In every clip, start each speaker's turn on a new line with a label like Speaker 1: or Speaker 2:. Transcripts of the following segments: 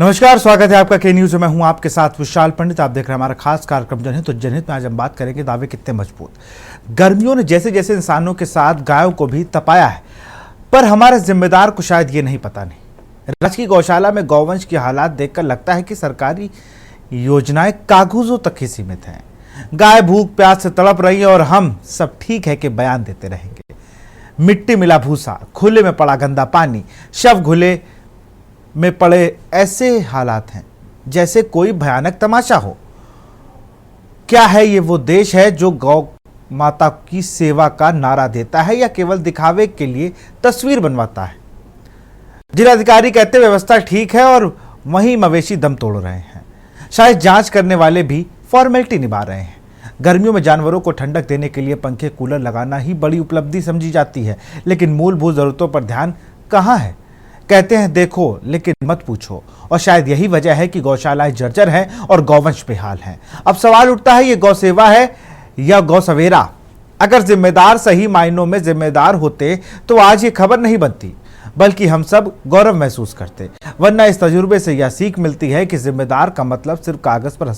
Speaker 1: नमस्कार, स्वागत है आपका के न्यूज में। मैं हूं आपके साथ विशाल पंडित। आप देख रहे हैं हमारा खास कार्यक्रम जनहित। तो जनहित में आज हम बात करेंगे दावे कितने मजबूत। गर्मियों ने जैसे जैसे इंसानों के साथ गायों को भी तपाया है, पर हमारे जिम्मेदार को शायद ये नहीं पता नहीं। राजकीय गौशाला में गौवंश के हालात देखकर लगता है कि सरकारी योजनाएं कागजों तक ही सीमित हैं। गाय भूख प्यास से तड़प रही है और हम सब ठीक है कि बयान देते रहेंगे। मिट्टी मिला भूसा, खुले में पड़ा गंदा पानी, शव घुले में पड़े, ऐसे हालात हैं जैसे कोई भयानक तमाशा हो। क्या है ये वो देश है जो गौ माता की सेवा का नारा देता है या केवल दिखावे के लिए तस्वीर बनवाता है? जिलाधिकारी कहते व्यवस्था ठीक है और वहीं मवेशी दम तोड़ रहे हैं। शायद जांच करने वाले भी फॉर्मेलिटी निभा रहे हैं। गर्मियों में जानवरों को ठंडक देने के लिए पंखे कूलर लगाना ही बड़ी उपलब्धि समझी जाती है, लेकिन मूलभूत जरूरतों पर ध्यान कहां है? कहते हैं देखो लेकिन मत पूछो, और शायद यही वजह है कि गौशालाएं जर्जर हैं और गौवंश बेहाल हैं। अब सवाल उठता है, ये गौ सेवा है या गौ सवेरा? अगर जिम्मेदार सही मायनों में जिम्मेदार होते तो आज ये खबर नहीं बनती, बल्कि हम सब गौरव महसूस करते। वरना इस तजुर्बे से यह सीख मिलती है कि जिम्मेदार का मतलब सिर्फ कागज पर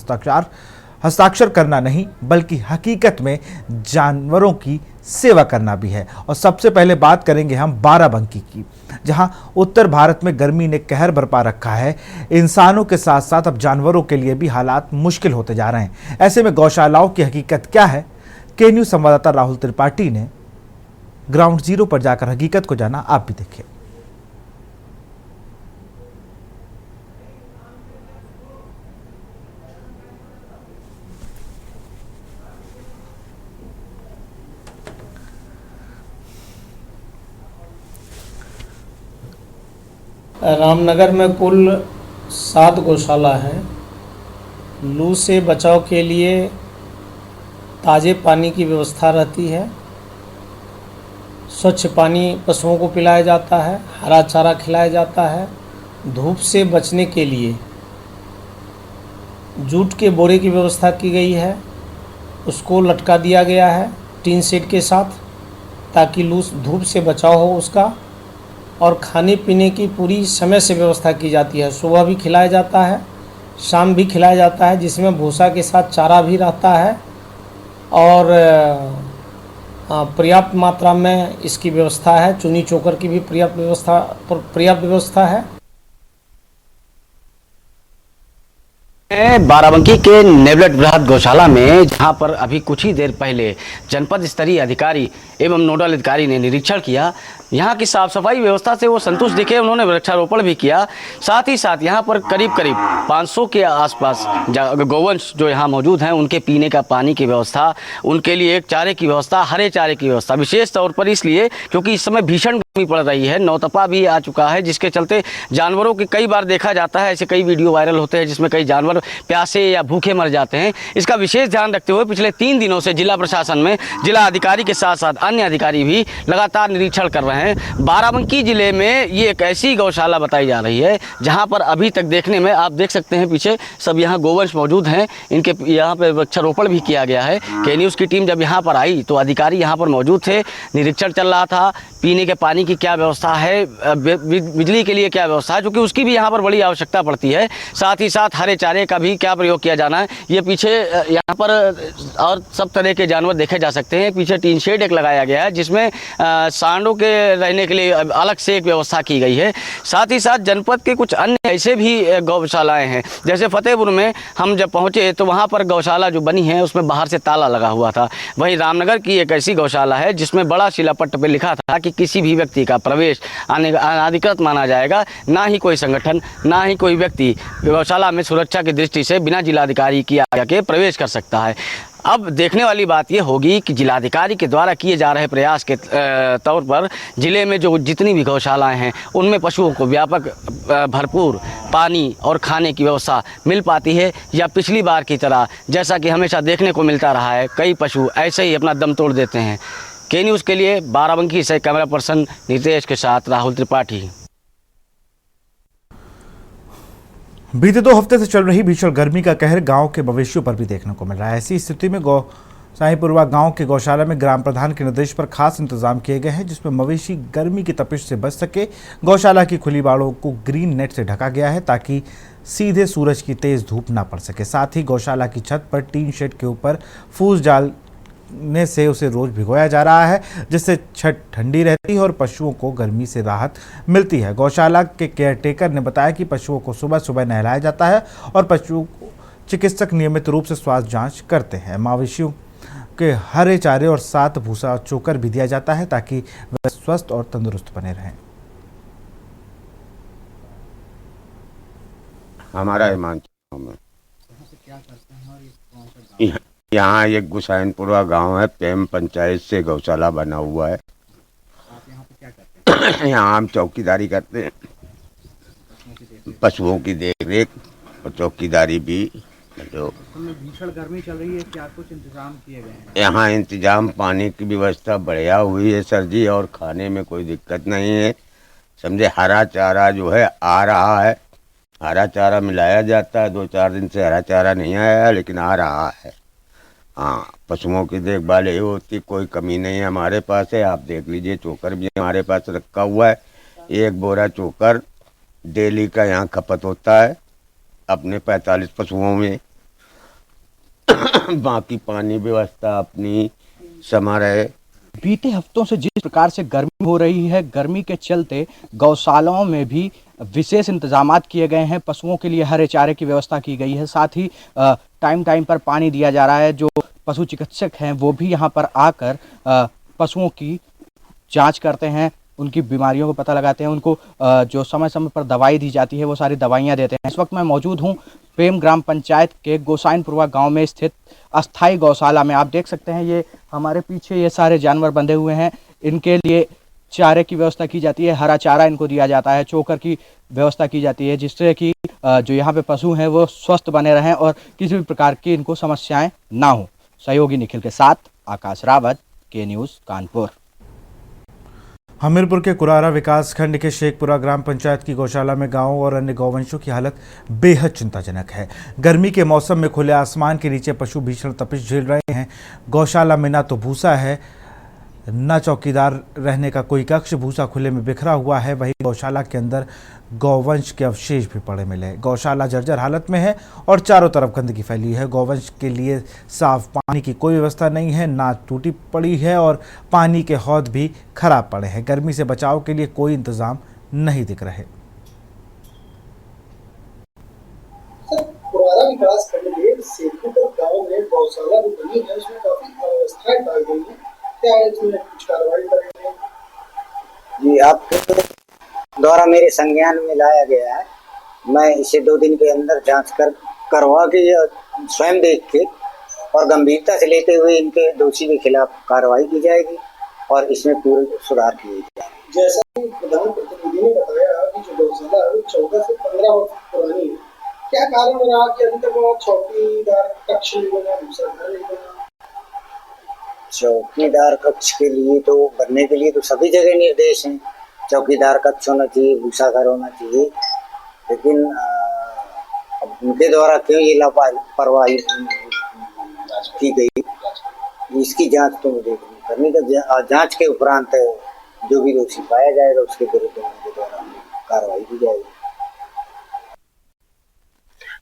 Speaker 1: हस्ताक्षर करना नहीं, बल्कि हकीकत में जानवरों की सेवा करना भी है। और सबसे पहले बात करेंगे हम बाराबंकी की, जहां उत्तर भारत में गर्मी ने कहर बरपा रखा है। इंसानों के साथ साथ अब जानवरों के लिए भी हालात मुश्किल होते जा रहे हैं। ऐसे में गौशालाओं की हकीकत क्या है? के न्यूज संवाददाता राहुल त्रिपाठी ने ग्राउंड जीरो पर जाकर हकीकत को जाना। आप भी देखिए।
Speaker 2: रामनगर में कुल 7 गौशाला हैं। लू से बचाव के लिए ताज़े पानी की व्यवस्था रहती है। स्वच्छ पानी पशुओं को पिलाया जाता है, हरा चारा खिलाया जाता है। धूप से बचने के लिए जूट के बोरे की व्यवस्था की गई है, उसको लटका दिया गया है टीन शेड के साथ, ताकि लू धूप से बचाव हो उसका। और खाने पीने की पूरी समय से व्यवस्था की जाती है। सुबह भी खिलाया जाता है, शाम भी खिलाया जाता है, जिसमें भूसा के साथ चारा भी रहता है और पर्याप्त मात्रा में इसकी व्यवस्था है। चुनी चोकर की भी पर्याप्त व्यवस्था है।
Speaker 3: बाराबंकी के नेवलेट बृहद गौशाला में, जहां पर अभी कुछ ही देर पहले जनपद स्तरीय अधिकारी एवं नोडल अधिकारी ने निरीक्षण किया, यहाँ की साफ सफाई व्यवस्था से वो संतुष्ट दिखे। उन्होंने वृक्षारोपण भी किया। साथ ही साथ यहाँ पर करीब 500 के आसपास गौवंश जो यहाँ मौजूद हैं, उनके पीने का पानी की व्यवस्था, उनके लिए एक चारे की व्यवस्था, हरे चारे की व्यवस्था, विशेष तौर पर इसलिए क्योंकि इस समय भीषण गर्मी पड़ रही है। नौतपा भी आ चुका है, जिसके चलते जानवरों की कई बार देखा जाता है, ऐसे कई वीडियो वायरल होते हैं जिसमें कई जानवर प्यासे या भूखे मर जाते हैं। इसका विशेष ध्यान रखते हुए पिछले 3 दिनों से जिला प्रशासन में जिला अधिकारी के साथ साथ अन्य अधिकारी भी लगातार निरीक्षण कर रहे हैं। बाराबंकी जिले में ये एक ऐसी गौशाला बताई जा रही है जहां पर अभी तक देखने में, आप देख सकते हैं पीछे सब यहाँ गोवंश मौजूद हैं। इनके यहाँ पर वृक्षारोपण भी किया गया है। के न्यूज़ की टीम जब यहाँ पर आई तो अधिकारी यहाँ पर मौजूद थे, निरीक्षण चल रहा था। पीने के पानी की क्या व्यवस्था है, बिजली के लिए क्या व्यवस्था है, क्योंकि उसकी भी यहाँ पर बड़ी आवश्यकता पड़ती है। साथ ही साथ हरे चारे का भी क्या प्रयोग किया जाना है। ये पीछे यहाँ पर और सब तरह के जानवर देखे जा सकते हैं। पीछे टीन शेड एक लगाया गया है, जिसमें सांडों के रहने के लिए अलग से एक व्यवस्था की गई है। साथ ही साथ जनपद के कुछ अन्य ऐसे भी गौशालाएं हैं, जैसे फतेहपुर में हम जब पहुंचे तो वहां पर गौशाला जो बनी है उसमें बाहर से ताला लगा हुआ था। वहीं रामनगर की एक ऐसी गौशाला है जिसमें बड़ा शिलापट्ट पे लिखा था कि किसी भी व्यक्ति का प्रवेश अनाधिकृत माना जाएगा। ना ही कोई संगठन, ना ही कोई व्यक्ति गौशाला में सुरक्षा की दृष्टि से बिना जिलाधिकारी की आज्ञा के प्रवेश कर सकता है। अब देखने वाली बात यह होगी कि जिलाधिकारी के द्वारा किए जा रहे प्रयास के तौर पर जिले में जो जितनी भी गौशालाएं हैं उनमें पशुओं को व्यापक भरपूर पानी और खाने की व्यवस्था मिल पाती है, या पिछली बार की तरह जैसा कि हमेशा देखने को मिलता रहा है, कई पशु ऐसे ही अपना दम तोड़ देते हैं। के न्यूज़ के लिए बाराबंकी से कैमरा पर्सन नितेश के साथ राहुल त्रिपाठी।
Speaker 1: बीते 2 हफ्ते से चल रही भीषण गर्मी का कहर गांव के मवेशियों पर भी देखने को मिल रहा है। ऐसी स्थिति में शाहीपुरवा गांव के गौशाला में ग्राम प्रधान के निर्देश पर खास इंतजाम किए गए हैं, जिसमें मवेशी गर्मी की तपिश से बच सके। गौशाला की खुली बाड़ों को ग्रीन नेट से ढका गया है ताकि सीधे सूरज की तेज धूप ना पड़ सके। साथ ही गौशाला की छत पर टीन शेड के ऊपर फूस डालने से उसे रोज भिगोया जा रहा है, जिससे छत ठंडी रहती है और पशुओं को गर्मी से राहत मिलती है। गौशाला के केयरटेकर ने बताया कि पशुओं को सुबह सुबह नहलाया जाता है और पशु चिकित्सक नियमित रूप से स्वास्थ्य जांच करते हैं। मवेशियों के हरे चारे और साथ भूसा चोकर भी दिया जाता है ताकि वे स्वस्थ और तंदुरुस्त बने रहें।
Speaker 4: हमारा हिमांचल में यहाँ एक गुसाइनपुरा गांव है, प्रेम पंचायत से गौशाला बना हुआ है। यहाँ हम चौकीदारी करते हैं, पशुओं की देखरेख और चौकीदारी भी। जो
Speaker 5: भीषण गर्मी चल रही है, क्या कुछ इंतजाम किए गए हैं?
Speaker 4: यहाँ इंतजाम, पानी की व्यवस्था बढ़िया हुई है सर जी, और खाने में कोई दिक्कत नहीं है। समझे, हरा चारा जो है आ रहा है, हरा चारा मिलाया जाता है। 2-4 दिन से हरा चारा नहीं आया, लेकिन आ रहा है। हाँ, पशुओं की देखभाल ये होती, कोई कमी नहीं है हमारे पास है। आप देख लीजिए, चोकर भी हमारे पास रखा हुआ है। 1 बोरा चोकर डेली का यहाँ खपत होता है अपने 45 पशुओं में। बाकी पानी व्यवस्था अपनी समा रहे।
Speaker 5: बीते हफ्तों से जिस प्रकार से गर्मी हो रही है, गर्मी के चलते गौशालाओं में भी विशेष इंतजामात किए गए हैं। पशुओं के लिए हरे चारे की व्यवस्था की गई है, साथ ही टाइम टाइम पर पानी दिया जा रहा है। जो पशु चिकित्सक हैं वो भी यहाँ पर आकर पशुओं की जांच करते हैं, उनकी बीमारियों को पता लगाते हैं, उनको जो समय समय पर दवाई दी जाती है वो सारी दवाइयाँ देते हैं। इस वक्त मैं मौजूद हूँ प्रेम ग्राम पंचायत के गोसाइनपुरवा गांव में स्थित अस्थाई गौशाला में। आप देख सकते हैं ये हमारे पीछे ये सारे जानवर बंधे हुए हैं। इनके लिए चारे की व्यवस्था की जाती है, हरा चारा इनको दिया जाता है, चोकर की व्यवस्था की जाती है, जिससे कि जो यहाँ पे पशु हैं वो स्वस्थ बने रहें और किसी भी प्रकार की इनको समस्याएं ना हो। सहयोगी निखिल के साथ आकाश रावत, के न्यूज़, कानपुर।
Speaker 1: हमीरपुर के कुरारा विकास खंड के शेखपुरा ग्राम पंचायत की गौशाला में गांवों और अन्य गौवंशों की हालत बेहद चिंताजनक है। गर्मी के मौसम में खुले आसमान के नीचे पशु भीषण तपिश झेल रहे हैं। गौशाला में ना तो भूसा है, न चौकीदार रहने का कोई कक्ष, भूसा खुले में बिखरा हुआ है। वहीं गौशाला के अंदर गौवंश के अवशेष भी पड़े मिले। गौशाला जर्जर हालत में है और चारों तरफ गंदगी फैली है। गौवंश के लिए साफ पानी की कोई व्यवस्था नहीं है, नाद टूटी पड़ी है और पानी के हौद भी खराब पड़े हैं। गर्मी से बचाव के लिए कोई इंतजाम नहीं दिख रहे।
Speaker 6: कुरारा विकास खंड के शेखपुरा गांव में गौशाला जो बनी है उसमें काफी अव्यवस्थाएं पाई गई है। क्या इसमें कुछ कार्रवाई करेंगे?
Speaker 7: जी, आपके द्वारा मेरे संज्ञान में लाया गया है। मैं इसे 2 दिन के अंदर जांच करवा के स्वयं देख के और गंभीरता से लेते हुए इनके दोषी के खिलाफ कार्रवाई की जाएगी और इसमें पूरे सुधार किए जाएंगे।
Speaker 6: जैसा कि प्रधान प्रतिनिधि ने बताया कि जो गौशाला है 14 से 15 वर्ष पुरानी है, क्या कारण रहा कि अभी तक वहाँ चौकीदार कक्ष नहीं बना, दूसरा घर नहीं बना?
Speaker 7: चौकीदार कक्ष के लिए तो बनने के लिए तो सभी जगह निर्देश हैं, चौकीदार कक्ष होना चाहिए, भूसा घर होना चाहिए, लेकिन अब उनके द्वारा क्यों ये लापरवाही की गई, इसकी जांच तो मुझे करनी का। जांच के उपरांत जो भी दोषी पाया जाएगा उसके विरुद्ध उनके द्वारा कार्रवाई की जाएगी।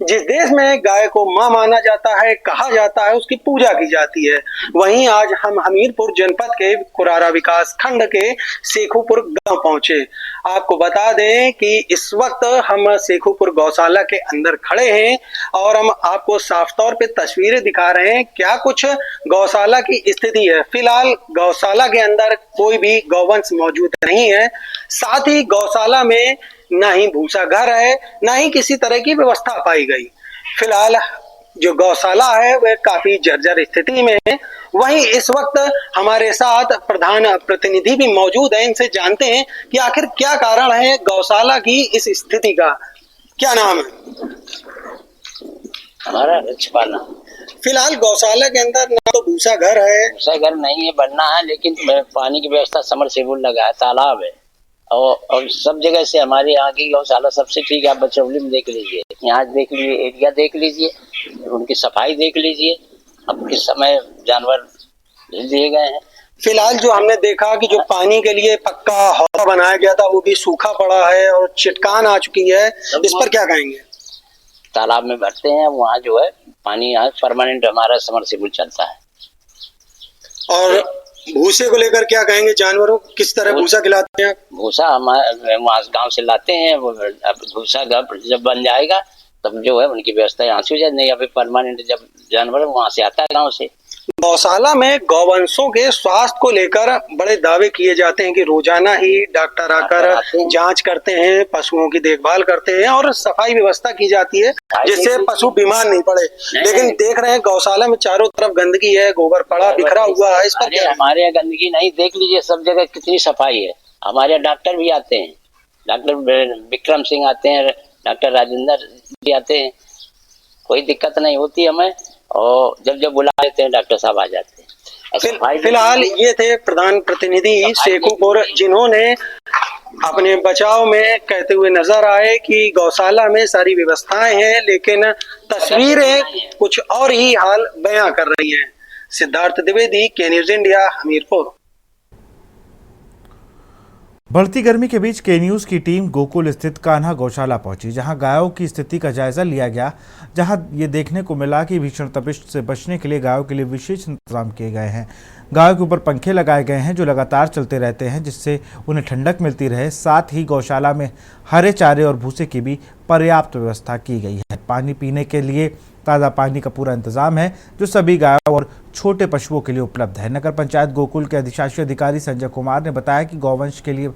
Speaker 6: जिस देश में गाय को मां माना जाता है, कहा जाता है, उसकी पूजा की जाती है, वहीं आज हम हमीरपुर जनपद के कुरारा विकास खंड के शेखुपुर गांव पहुंचे। आपको बता दें कि इस वक्त हम शेखुपुर गौशाला के अंदर खड़े हैं और हम आपको साफ तौर पे तस्वीरें दिखा रहे हैं क्या कुछ गौशाला की स्थिति है। फिलहाल गौशाला के अंदर कोई भी गौवंश मौजूद नहीं है, साथ ही गौशाला में ना ही भूसा घर है, ना ही किसी तरह की व्यवस्था पाई गई। फिलहाल जो गौशाला है वह काफी जर्जर स्थिति में है। वहीं इस वक्त हमारे साथ प्रधान प्रतिनिधि भी मौजूद है, इनसे जानते हैं कि आखिर क्या कारण है गौशाला की इस स्थिति का। क्या नाम है?
Speaker 8: हमारा रचपाला।
Speaker 6: फिलहाल गौशाला के अंदर ना तो भूसा घर है,
Speaker 8: भूसा घर नहीं है, बनना है, लेकिन पानी की व्यवस्था समरसेबुल लगा है, तालाब है और सब जगह से हमारे यहाँ की गौशाला सबसे ठीक है। आप बचरौली में देख लीजिए, यहाँ देख लीजिए, एरिया देख लीजिए, उनकी सफाई देख लीजिए, अब किस समय जानवर भेज दिए गए हैं।
Speaker 6: फिलहाल जो हमने देखा कि जो पानी के लिए पक्का हौदा बनाया गया था वो भी सूखा पड़ा है और चटकान आ चुकी है, इस पर क्या कहेंगे?
Speaker 8: तालाब में भरते हैं, वहाँ जो है पानी यहाँ परमानेंट हमारा समरसेबुल चलता है।
Speaker 6: और भूसे को लेकर क्या कहेंगे? जानवरों को किस तरह भूसा खिलाते हैं?
Speaker 8: भूसा हमारे वहाँ गाँव से लाते हैं, वो अब भूसा जब बन जाएगा तब जो है उनकी व्यवस्था यहाँ से हो जाए, नहीं अभी परमानेंट जब जानवर वहाँ से आता है गाँव से।
Speaker 6: गौशाला में गौवंशों के स्वास्थ्य को लेकर बड़े दावे किए जाते हैं कि रोजाना ही डॉक्टर आकर जांच करते हैं, पशुओं की देखभाल करते हैं और सफाई व्यवस्था की जाती है जिससे पशु बीमार नहीं पड़े। लेकिन देख रहे हैं गौशाला में चारों तरफ गंदगी है, गोबर पड़ा बिखरा हुआ है, इस पर क्या?
Speaker 8: हमारे यहाँ गंदगी नहीं, देख लीजिए सब जगह कितनी सफाई है। हमारे यहाँ डॉक्टर भी आते हैं, डॉक्टर विक्रम सिंह आते हैं, डॉक्टर राजेंद्र जी आते हैं, कोई दिक्कत नहीं होती हमें, और जब जब बुला लेते हैं डॉक्टर साहब आ जाते हैं।
Speaker 6: फिलहाल ये थे प्रधान प्रतिनिधि शेखुपुर, जिन्होंने अपने बचाव में कहते हुए नजर आए कि गौशाला में सारी व्यवस्थाएं हैं लेकिन तस्वीरें कुछ और ही हाल बयां कर रही हैं। सिद्धार्थ द्विवेदी, के न्यूज इंडिया, हमीरपुर।
Speaker 1: बढ़ती गर्मी के बीच के न्यूज़ की टीम गोकुल स्थित कान्हा गौशाला पहुंची, जहां गायों की स्थिति का जायजा लिया गया, जहां ये देखने को मिला कि भीषण तपिश से बचने के लिए गायों के लिए विशेष इंतजाम किए गए हैं। गायों के ऊपर पंखे लगाए गए हैं जो लगातार चलते रहते हैं, जिससे उन्हें ठंडक मिलती रहे। साथ ही गौशाला में हरे चारे और भूसे की भी पर्याप्त व्यवस्था की गई है। पानी पीने के लिए ताज़ा पानी का पूरा इंतजाम है जो सभी गायों और छोटे पशुओं के लिए उपलब्ध है। नगर पंचायत गोकुल के अधिशासी अधिकारी संजय कुमार ने बताया कि गौवंश के लिए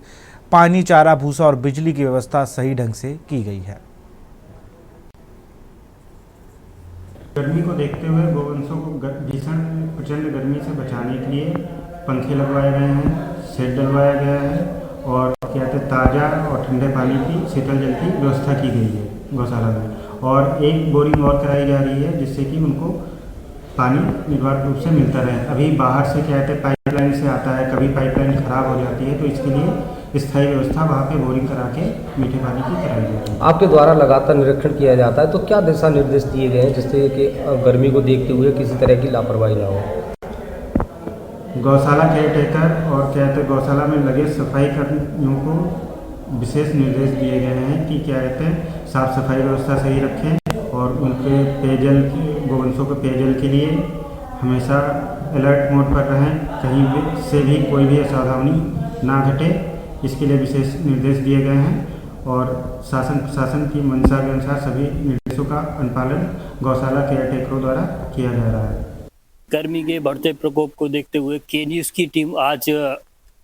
Speaker 1: पानी, चारा, भूसा और बिजली की व्यवस्था सही ढंग से की गई है।
Speaker 9: गर्मी को देखते हुए गौवंशों को भीषण प्रचंड गर्मी से बचाने के लिए पंखे लगवाए गए हैं, शेड डलवाया गया है और क्या कहते हैं ताज़ा और ठंडे पानी की, शीतल जल की व्यवस्था की गई है गौशाला में। और एक बोरिंग और कराई जा रही है जिससे कि उनको पानी निर्बाध रूप से मिलता रहे। अभी बाहर से क्या कहते हैं पाइपलाइन से आता है, कभी पाइपलाइन ख़राब हो जाती है, तो इसके लिए स्थायी व्यवस्था वहाँ पे बोरिंग करा के मीठे पानी की कराई जाती है।
Speaker 10: आपके द्वारा लगातार निरीक्षण किया जाता है, तो क्या दिशा निर्देश दिए गए हैं जिससे कि गर्मी को देखते हुए किसी तरह की लापरवाही ना हो?
Speaker 9: गौशाला केयर टेकर और क्या कहते हैं गौशाला में लगे सफाई कर्मियों को विशेष निर्देश दिए गए हैं कि क्या कहते हैं साफ सफाई व्यवस्था सही रखें और उनके पेयजल की, गौवंशों के पेयजल के लिए हमेशा अलर्ट मोड पर रहें, कहीं से भी कोई भी असावधानी ना घटे, इसके लिए विशेष निर्देश दिए गए हैं। और शासन प्रशासन की मंशा के अनुसार सभी निर्देशों का अनुपालन गौशाला केयर टेकरों द्वारा किया जा रहा है।
Speaker 11: गर्मी के बढ़ते प्रकोप को देखते हुए के न्यूज़ की टीम आज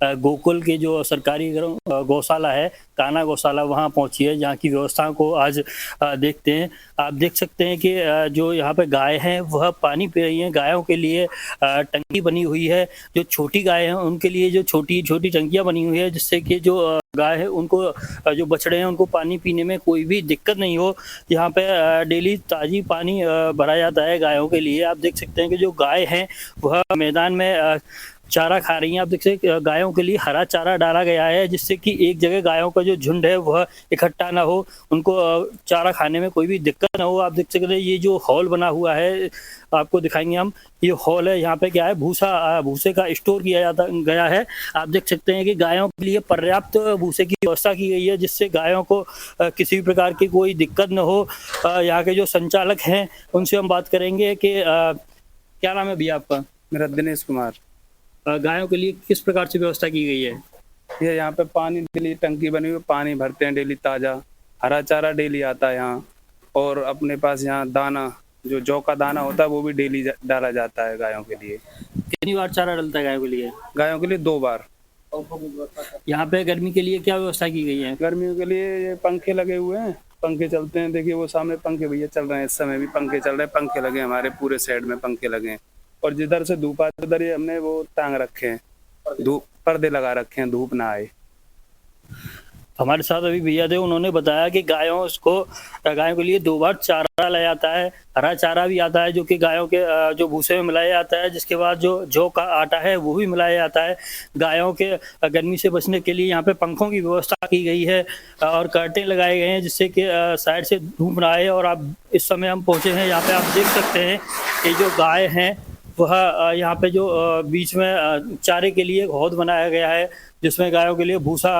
Speaker 11: गोकुल के जो सरकारी गौशाला है, कान्हा गौशाला, वहाँ पहुँची है, जहाँ की व्यवस्थाओं को आज देखते हैं। आप देख सकते हैं कि जो यहाँ पे गाय हैं वह पानी पी रही हैं। गायों के लिए टंकी बनी हुई है, जो छोटी गाय हैं उनके लिए जो छोटी छोटी टंकियाँ बनी हुई है, जिससे कि जो गाय है उनको, जो बछड़े हैं उनको पानी पीने में कोई भी दिक्कत नहीं हो। यहाँ पे डेली ताज़ी पानी भरा जाता है गायों के लिए। आप देख सकते हैं कि जो गाय हैं वह मैदान में चारा खा रही हैं। आप देख सकते हैं गायों के लिए हरा चारा डाला गया है, जिससे कि एक जगह गायों का जो झुंड है वह इकट्ठा ना हो, उनको चारा खाने में कोई भी दिक्कत ना हो। आप देख सकते हैं ये जो हॉल बना हुआ है, आपको दिखाएंगे हम, ये हॉल है। यहाँ पे क्या है, भूसे का स्टोर किया गया है। आप देख सकते हैं कि गायों के लिए पर्याप्त भूसे की व्यवस्था की गई है, जिससे गायों को किसी भी प्रकार की कोई दिक्कत न हो। यहाँ के जो संचालक हैं उनसे हम बात करेंगे कि क्या नाम है भैया आपका?
Speaker 12: मेरा दिनेश कुमार।
Speaker 11: गायों के लिए किस प्रकार से व्यवस्था की गई है?
Speaker 12: ये यहाँ पे पानी डेली टंकी बनी हुई, पानी भरते हैं डेली, ताज़ा हरा चारा डेली आता है यहाँ, और अपने पास यहाँ दाना, जो जौ का दाना होता है वो भी डेली डाला जाता है गायों के लिए।
Speaker 11: कितनी बार चारा डलता है गायों के लिए?
Speaker 12: गायों के लिए 2 बार।
Speaker 11: यहाँ पे गर्मी के लिए क्या व्यवस्था की गई है?
Speaker 12: गर्मियों के लिए ये पंखे लगे हुए हैं, पंखे चलते हैं। देखिए वो सामने पंखे भैया चल रहे हैं, इस समय भी पंखे चल रहे हैं। पंखे लगे हमारे पूरे साइड में पंखे लगे हैं, और जिधर से धूप आती उधर ये हमने वो टांग रखे हैं, धूप पर्दे लगा रखे हैं, धूप ना आए।
Speaker 11: हमारे साथ अभी भैया थे, उन्होंने बताया कि गायों के लिए 2 बार चारा लाया जाता है, हरा चारा भी आता है जो कि गायों के जो भूसे में मिलाया जाता है, जिसके बाद जो जौ का आटा है वो भी मिलाया जाता है। गायों के गर्मी से बचने के लिए यहाँ पे पंखों की व्यवस्था की गई है और कर्टेन लगाए गए हैं जिससे कि साइड से धूप ना आए। और आप इस समय हम पहुँचे हैं, यहाँ पे आप देख सकते हैं कि जो गाय हैं वह यहाँ पे जो बीच में चारे के लिए हौद बनाया गया है जिसमें गायों के लिए भूसा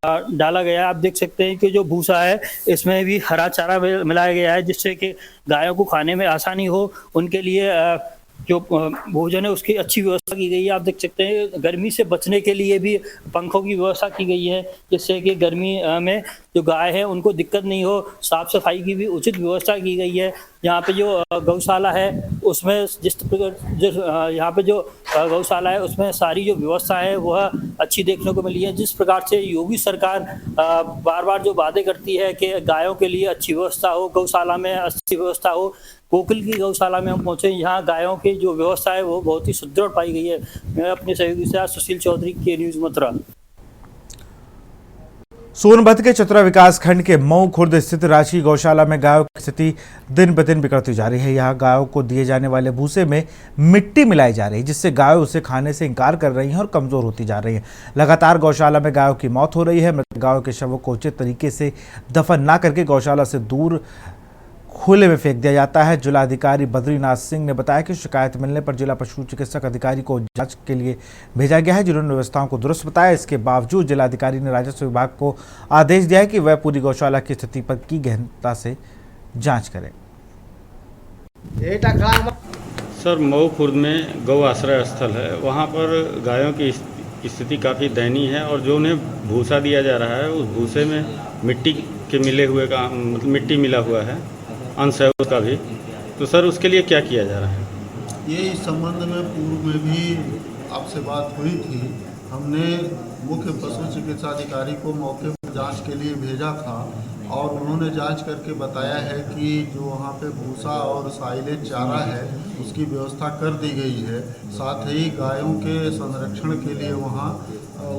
Speaker 11: डाला गया है। आप देख सकते हैं कि जो भूसा है इसमें भी हरा चारा मिलाया गया है जिससे कि गायों को खाने में आसानी हो, उनके लिए जो भोजन है उसकी अच्छी व्यवस्था की गई है। आप देख सकते हैं गर्मी से बचने के लिए भी पंखों की व्यवस्था की गई है जिससे कि गर्मी में जो गाय है उनको दिक्कत नहीं हो। साफ सफाई की भी उचित व्यवस्था की गई है। यहाँ पे जो गौशाला है उसमें यहाँ पे जो गौशाला है उसमें सारी जो व्यवस्था है वह अच्छी देखने को मिली है। जिस प्रकार से योगी सरकार बार बार जो वादे करती है कि गायों के लिए अच्छी व्यवस्था हो, गौशाला में अच्छी व्यवस्था हो, गोकुल की गौशाला में हम पहुंचे, यहाँ गायों की जो व्यवस्था है वो बहुत ही सुदृढ़ पाई गई है। मैं अपने सहयोगी से सुशील चौधरी, के न्यूज़ मथुरा।
Speaker 1: सोनभद्र के चतरा विकास खंड के मऊ खुर्द स्थित रांची गौशाला में गायों की स्थिति दिन ब दिन बिगड़ती जा रही है। यहाँ गायों को दिए जाने वाले भूसे में मिट्टी मिलाई जा रही है जिससे गायों उसे खाने से इंकार कर रही हैं और कमजोर होती जा रही हैं। लगातार गौशाला में गायों की मौत हो रही है। मृत गायों के शवों को उचित तरीके से दफन न करके गौशाला से दूर खुले में फेंक दिया जाता है। जिलाधिकारी बद्रीनाथ सिंह ने बताया कि शिकायत मिलने पर जिला पशु चिकित्सक अधिकारी को जांच के लिए भेजा गया है, जिन्होंने व्यवस्थाओं को दुरुस्त बताया। इसके बावजूद जिलाधिकारी ने राजस्व विभाग को आदेश दिया है कि वह पूरी गौशाला की स्थिति पर की गहनता से जांच करें।
Speaker 9: सर, मऊ खुर्द में गौ आश्रय स्थल है, वहाँ पर गायों की स्थिति काफ़ी दयनीय है और जो उन्हें भूसा दिया जा रहा है उस भूसे में मिट्टी के मिले हुए का मतलब मिट्टी मिला हुआ है, अंश है उसका भी। तो सर उसके लिए क्या किया जा रहा है?
Speaker 13: ये इस संबंध में पूर्व में भी आपसे बात हुई थी। हमने मुख्य पशु चिकित्सा अधिकारी को मौके पर जांच के लिए भेजा था और उन्होंने जांच करके बताया है कि जो वहाँ पे भूसा और साइलेज चारा है उसकी व्यवस्था कर दी गई है। साथ ही गायों के संरक्षण के लिए वहाँ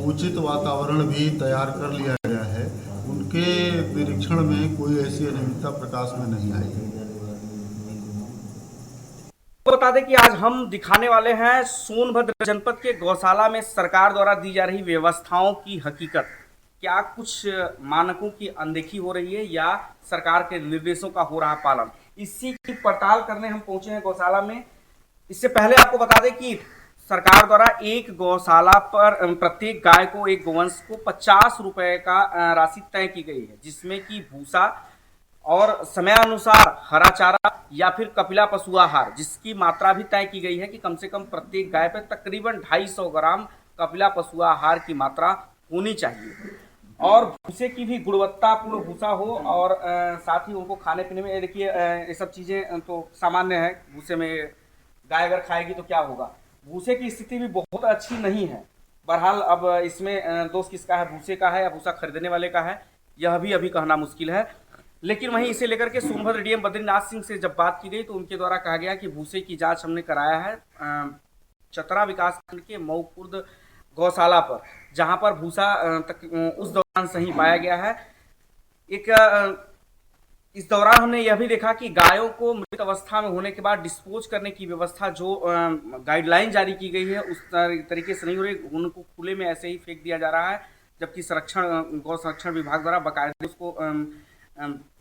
Speaker 13: उचित वातावरण भी तैयार कर लिया गया है। उनके निरीक्षण में कोई ऐसी अनियमितता प्रकाश में नहीं आई है।
Speaker 14: बता दें कि आज हम दिखाने वाले हैं सोनभद्र जनपद के गौशाला में सरकार द्वारा दी जा रही व्यवस्थाओं की हकीकत। क्या कुछ मानकों की अनदेखी हो रही है या सरकार के निर्देशों का हो रहा पालन, इसी की पड़ताल करने हम पहुंचे हैं गौशाला में। इससे पहले आपको बता दें कि सरकार द्वारा एक गौशाला पर प्रत्येक गाय को, एक गोवंश को 50 रुपए का राशि तय की गई है, जिसमें कि भूसा और समयानुसार हरा चारा या फिर कपिला पशु आहार जिसकी मात्रा भी तय की गई है कि कम से कम प्रत्येक गाय पर तकरीबन 250 ग्राम कपिला पशु आहार की मात्रा होनी चाहिए और भूसे की भी गुणवत्तापूर्ण भूसा हो और साथ ही उनको खाने पीने में, देखिए ये सब चीज़ें तो सामान्य है। भूसे में गाय अगर खाएगी तो क्या होगा। भूसे की स्थिति भी बहुत अच्छी नहीं है। बहरहाल अब इसमें दोष किसका है, भूसे का है या भूसा खरीदने वाले का है, यह भी अभी कहना मुश्किल है। लेकिन वहीं इसे लेकर के सोनभद्र डीएम बद्रीनाथ सिंह से जब बात की गई तो उनके द्वारा कहा गया कि भूसे की जांच हमने कराया है चतरा विकासखंड के मऊ खुर्द गौशाला पर, जहां पर भूसा उस दौरान सही पाया गया है। इस दौरान हमने यह भी देखा कि गायों को मृत अवस्था में होने के बाद डिस्पोज करने की व्यवस्था जो गाइडलाइन जारी की गई है उस तरीके से नहीं हो रही। उनको खुले में ऐसे ही फेंक दिया जा रहा है, जबकि गौ संरक्षण विभाग द्वारा बाकायदे उसको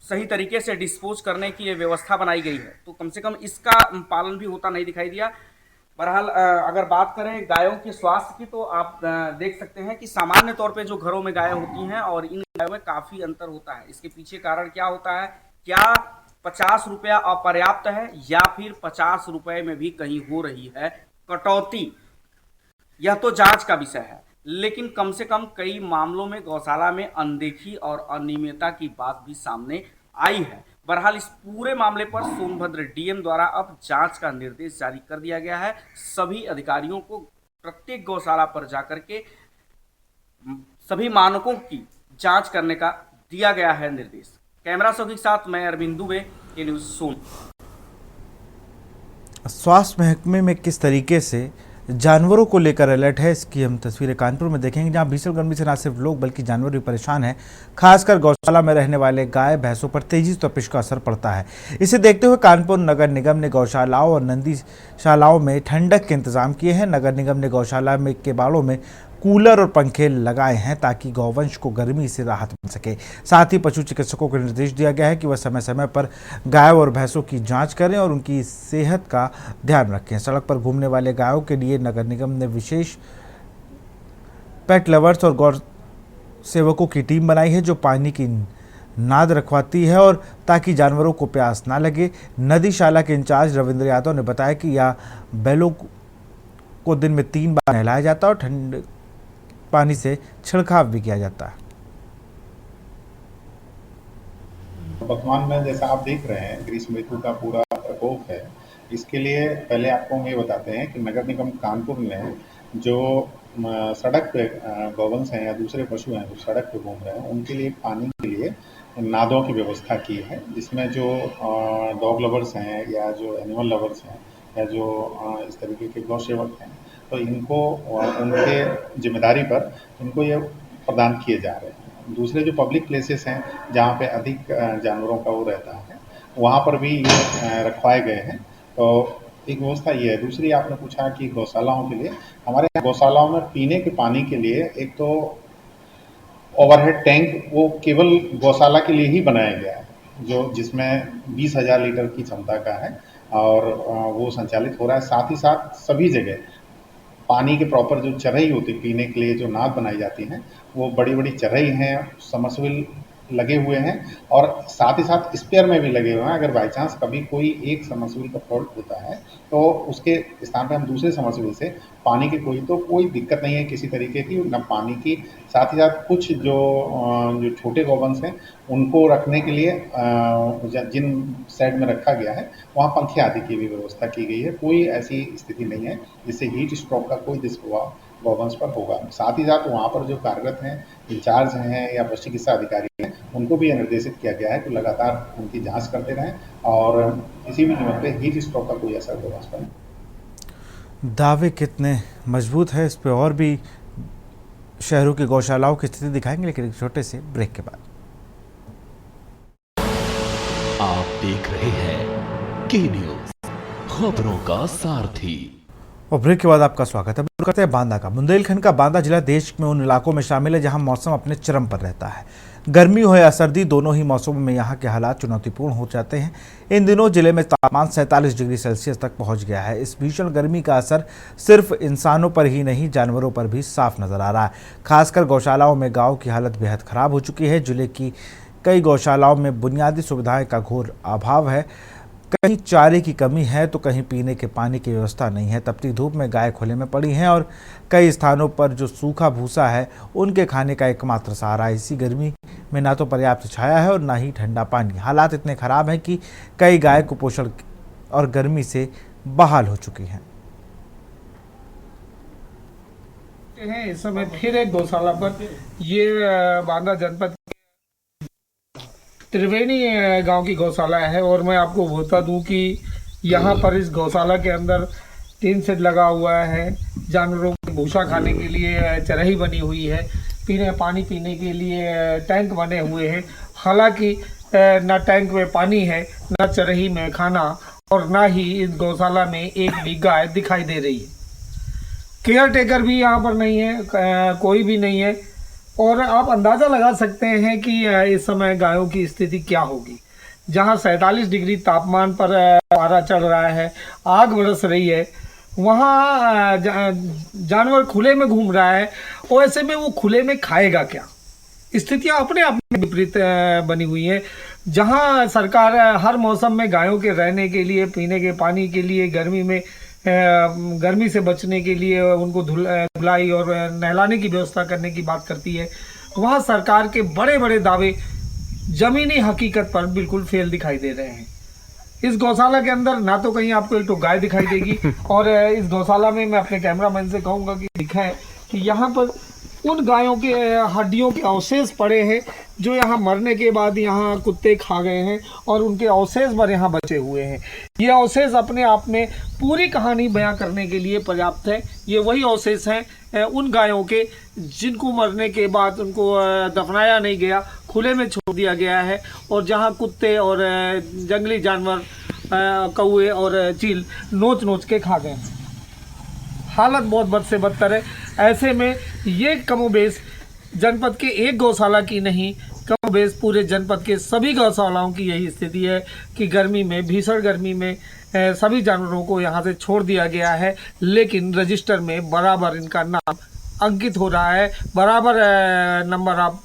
Speaker 14: सही तरीके से डिस्पोज करने की व्यवस्था बनाई गई है। तो कम से कम इसका पालन भी होता नहीं दिखाई दिया। बहरहाल अगर बात करें गायों के स्वास्थ्य की तो आप देख सकते हैं कि सामान्य तौर पे जो घरों में गायें होती हैं और इन गायों में काफ़ी अंतर होता है। इसके पीछे कारण क्या होता है, क्या 50 रुपया अपर्याप्त है या फिर 50 रुपये में भी कहीं हो रही है कटौती, यह तो जांच का विषय है। लेकिन कम से कम कई मामलों में गौशाला में अनदेखी और अनियमितता की बात भी सामने आई है। बहरहाल इस पूरे मामले पर सोनभद्र डीएम द्वारा अब जांच का निर्देश जारी कर दिया गया है। सभी अधिकारियों को प्रत्येक गौशाला पर जाकर के सभी मानकों की जांच करने का दिया गया है निर्देश। कैमरा सौ के साथ मैं अरविंद दुबे, के न्यूज़ सोन।
Speaker 1: स्वास्थ्य महकमे में किस तरीके से जानवरों को लेकर अलर्ट है। इसकी हम तस्वीरें कानपुर में देखेंगे, जहां भीषण गर्मी से न सिर्फ लोग बल्कि जानवर भी परेशान हैं। खासकर गौशाला में रहने वाले गाय भैंसों पर तेजी से तपिश का असर पड़ता है। इसे देखते हुए कानपुर नगर निगम ने गौशालाओं और नंदीशालाओं में ठंडक के इंतजाम किए हैं। नगर निगम ने गौशाला में के बाड़ों में कूलर और पंखे लगाए हैं ताकि गौवंश को गर्मी से राहत मिल सके। साथ ही पशु चिकित्सकों को निर्देश दिया गया है कि वह समय समय पर गाय और भैंसों की जांच करें और उनकी सेहत का ध्यान रखें। सड़क पर घूमने वाले गायों के लिए नगर निगम ने विशेष पेट लवर्स और गौ सेवकों की टीम बनाई है जो पानी की नाद रखवाती है और ताकि जानवरों को प्यास ना लगे। नदीशाला के इंचार्ज रविंद्र यादव ने बताया कि यह बैलों को दिन में 3 बार नहलाया जाता है और ठंड पानी से छिड़काव भी किया जाता है।
Speaker 15: वर्तमान में जैसा आप देख रहे हैं ग्रीष्म ऋतु का पूरा प्रकोप है। इसके लिए पहले आपको हम ये बताते हैं कि नगर निगम कानपुर ने जो सड़क पे गौवंश हैं या दूसरे पशु हैं जो सड़क पे घूम रहे हैं उनके लिए पानी के लिए नादों की व्यवस्था की है, जिसमें जो डॉग लवर्स हैं या जो एनिमल लवर्स हैं या जो इस तरीके के गौ सेवक हैं तो इनको उनके जिम्मेदारी पर इनको ये प्रदान किए जा रहे हैं। दूसरे जो पब्लिक प्लेसेस हैं जहाँ पे अधिक जानवरों का वो रहता है वहाँ पर भी ये रखवाए गए हैं। तो एक व्यवस्था ये है। दूसरी आपने पूछा कि गौशालाओं के लिए, हमारे यहाँ गौशालाओं में पीने के पानी के लिए एक तो ओवरहेड टैंक वो केवल गौशाला के लिए ही बनाया गया है जो जिसमें 20,000 लीटर की क्षमता का है और वो संचालित हो रहा है। साथ ही साथ सभी जगह पानी के प्रॉपर जो चरही होती है पीने के लिए जो नाद बनाई जाती हैं वो बड़ी बड़ी चरही हैं, समरसेबल लगे हुए हैं और साथ ही साथ स्पेयर में भी लगे हुए हैं। अगर बाई चांस कभी कोई एक समरसेबल का फॉल्ट होता है तो उसके स्थान पे हम दूसरे समरसेबल से पानी की कोई दिक्कत नहीं है किसी तरीके की न पानी की। साथ ही साथ कुछ जो छोटे गौवंश हैं उनको रखने के लिए जिन साइड में रखा गया है वहाँ पंखे आदि की भी व्यवस्था की गई है। कोई ऐसी स्थिति नहीं है जिससे हीट स्ट्रोक का कोई दुष्प्रभाव गौवंश पर होगा। साथ ही साथ वहाँ पर जो कार्यरत हैं, इंचार्ज हैं या पशु चिकित्सा अधिकारी हैं, उनको भी यह निर्देशित किया गया है कि लगातार उनकी जांच करते रहें और किसी भी कीमत पे हीट स्ट्रोक का कोई असर गौवंश पर नहीं।
Speaker 1: दावे कितने मजबूत है, इस पे और भी शहरों की गौशालाओं की स्थिति दिखाएंगे, लेकिन एक छोटे से ब्रेक के बाद।
Speaker 16: आप देख रहे हैं के न्यूज, खबरों का सारथी।
Speaker 1: और ब्रेक के बाद आपका स्वागत है। करते हैं बांदा का। बुंदेलखंड का बांदा जिला देश में उन इलाकों में शामिल है जहां मौसम अपने चरम पर रहता है। गर्मी हो या सर्दी, दोनों ही मौसमों में यहां के हालात चुनौतीपूर्ण हो जाते हैं। इन दिनों जिले में तापमान 47 डिग्री सेल्सियस तक पहुंच गया है। इस भीषण गर्मी का असर सिर्फ इंसानों पर ही नहीं, जानवरों पर भी साफ नजर आ रहा है। खासकर गौशालाओं में गायों की हालत बेहद खराब हो चुकी है। जिले की कई गौशालाओं में बुनियादी सुविधाएं का घोर अभाव है। कहीं चारे की कमी है तो कहीं पीने के पानी की व्यवस्था नहीं है। तपती धूप में गाय खुले में पड़ी हैं और कई स्थानों पर जो सूखा भूसा है उनके खाने का एकमात्र सहारा है। इसी गर्मी में ना तो पर्याप्त छाया है और ना ही ठंडा पानी। हालात इतने खराब हैं कि कई गाय कुपोषण और गर्मी से बहाल हो चुकी हैं।
Speaker 17: इस समय फिर एक गौशाला पर, ये बांदा जनपद त्रिवेणी गांव की गौशाला है और मैं आपको बता दूं कि यहाँ पर इस गौशाला के अंदर टीन शेड लगा हुआ है। जानवरों को भूसा खाने के लिए चरही बनी हुई है, पानी पीने के लिए टैंक बने हुए हैं। हालांकि न टैंक में पानी है, न चरही में खाना और न ही इस गौशाला में एक भी गाय दिखाई दे रही है। केयर टेकर भी यहाँ पर नहीं है, कोई भी नहीं है और आप अंदाज़ा लगा सकते हैं कि इस समय गायों की स्थिति क्या होगी। जहाँ 47 डिग्री तापमान पर पारा चल रहा है, आग बरस रही है, वहाँ जानवर खुले में घूम रहा है और ऐसे में वो खुले में खाएगा क्या। स्थितियाँ अपने आप में विपरीत बनी हुई हैं। जहाँ सरकार हर मौसम में गायों के रहने के लिए, पीने के पानी के लिए, गर्मी से बचने के लिए उनको धुलाई और नहलाने की व्यवस्था करने की बात करती है, वहाँ सरकार के बड़े बड़े दावे जमीनी हकीकत पर बिल्कुल फेल दिखाई दे रहे हैं। इस गौशाला के अंदर ना तो कहीं आपको एक तो गाय दिखाई देगी और इस गौशाला में मैं अपने कैमरामैन से कहूँगा कि दिखाएं कि यहाँ पर उन गायों के हड्डियों के अवशेष पड़े हैं जो यहाँ मरने के बाद यहाँ कुत्ते खा गए हैं और उनके अवशेष भर यहाँ बचे हुए हैं। ये अवशेष अपने आप में पूरी कहानी बयां करने के लिए पर्याप्त है। ये वही अवशेष हैं उन गायों के जिनको मरने के बाद उनको दफनाया नहीं गया, खुले में छोड़ दिया गया है और जहाँ कुत्ते और जंगली जानवर कौए और चील नोच नोच के खा गए हैं। हालत बहुत बद से बदतर है। ऐसे में ये कमोबेश जनपद के एक गौशाला की नहीं, कमोबेश पूरे जनपद के सभी गौशालाओं की यही स्थिति है कि गर्मी में, भीषण गर्मी में सभी जानवरों को यहाँ से छोड़ दिया गया है, लेकिन रजिस्टर में बराबर इनका नाम अंकित हो रहा है, बराबर नंबर ऑफ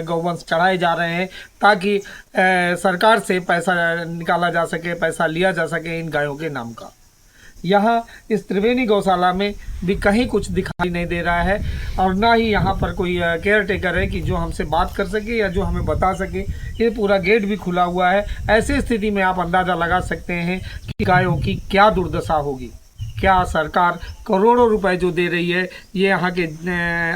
Speaker 17: गौवंश चढ़ाए जा रहे हैं ताकि सरकार से पैसा निकाला जा सके, पैसा लिया जा सके इन गायों के नाम का। यहाँ इस त्रिवेणी गौशाला में भी कहीं कुछ दिखाई नहीं दे रहा है और ना ही यहाँ पर कोई केयर टेकर है कि जो हमसे बात कर सके या जो हमें बता सके। ये पूरा गेट भी खुला हुआ है। ऐसी स्थिति में आप अंदाज़ा लगा सकते हैं कि गायों की क्या दुर्दशा होगी। क्या सरकार करोड़ों रुपए जो दे रही है, ये यहाँ के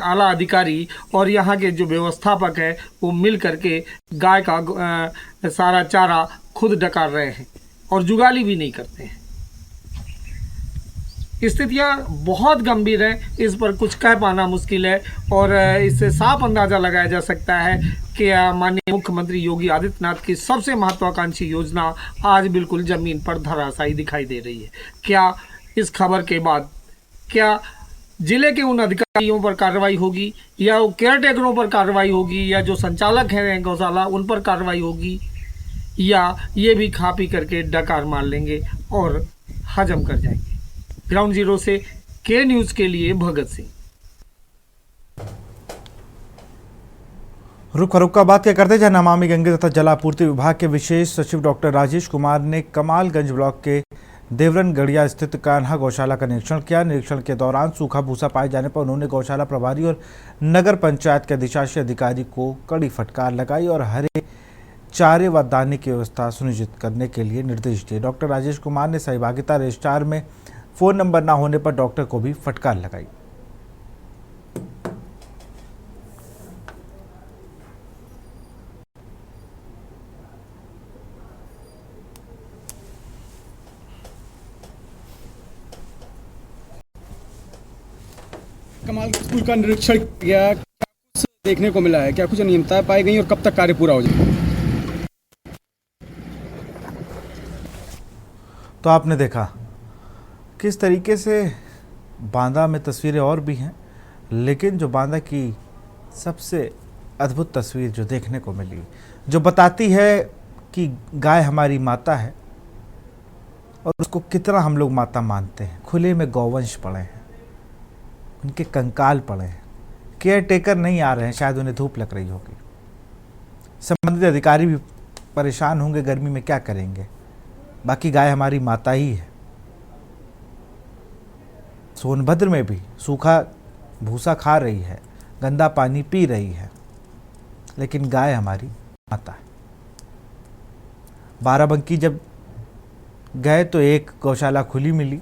Speaker 17: आला अधिकारी और यहाँ के जो व्यवस्थापक है वो मिल करके गाय का सारा चारा खुद डकार रहे हैं और जुगाली भी नहीं करते हैं। स्थितियाँ बहुत गंभीर हैं, इस पर कुछ कह पाना मुश्किल है और इससे साफ अंदाज़ा लगाया जा सकता है कि माननीय मुख्यमंत्री योगी आदित्यनाथ की सबसे महत्वाकांक्षी योजना आज बिल्कुल ज़मीन पर धराशायी दिखाई दे रही है। क्या इस खबर के बाद क्या जिले के उन अधिकारियों पर कार्रवाई होगी या वो केयर टेकरों पर कार्रवाई होगी या जो संचालक हैं गौशाला उन पर कार्रवाई होगी, या ये भी खा पी करके डकार मार लेंगे और हजम कर जाएंगे। ग्राउंड जीरो से के न्यूज़ के लिए भगत सिंह।
Speaker 1: रुक का बात क्या करते हैं। नमामि गंगे तथा जलापूर्ति विभाग के विशेष सचिव डॉक्टर राजेश कुमार ने कमालगंज ब्लॉक के देवरन गढ़िया स्थित कान्हा गौशाला का निरीक्षण किया। निरीक्षण के दौरान सूखा भूसा पाए जाने पर उन्होंने गौशाला प्रभारी और नगर पंचायत के अधिशासी अधिकारी को कड़ी फटकार लगाई और हरे चारे व दाने की व्यवस्था सुनिश्चित करने के लिए निर्देश दिए। डॉक्टर राजेश कुमार ने सहभागिता रजिस्ट्रार में फ़ोन नंबर न होने पर डॉक्टर को भी फटकार लगाई।
Speaker 18: कमाल स्कूल का निरीक्षण किया, क्या कुछ देखने को मिला है, क्या कुछ अनियमितताएं पाई गई और कब तक कार्य पूरा हो जाएगा?
Speaker 1: तो आपने देखा किस तरीके से बांदा में तस्वीरें और भी हैं, लेकिन जो बांदा की सबसे अद्भुत तस्वीर जो देखने को मिली, जो बताती है कि गाय हमारी माता है और उसको कितना हम लोग माता मानते हैं। खुले में गौवंश पड़े हैं, उनके कंकाल पड़े हैं, केयर टेकर नहीं आ रहे हैं, शायद उन्हें धूप लग रही होगी। संबंधित अधिकारी भी परेशान होंगे, गर्मी में क्या करेंगे। बाकी गाय हमारी माता ही है। सोनभद्र में भी सूखा भूसा खा रही है, गंदा पानी पी रही है, लेकिन गाय हमारी माता है। बाराबंकी जब गए तो एक गौशाला खुली मिली,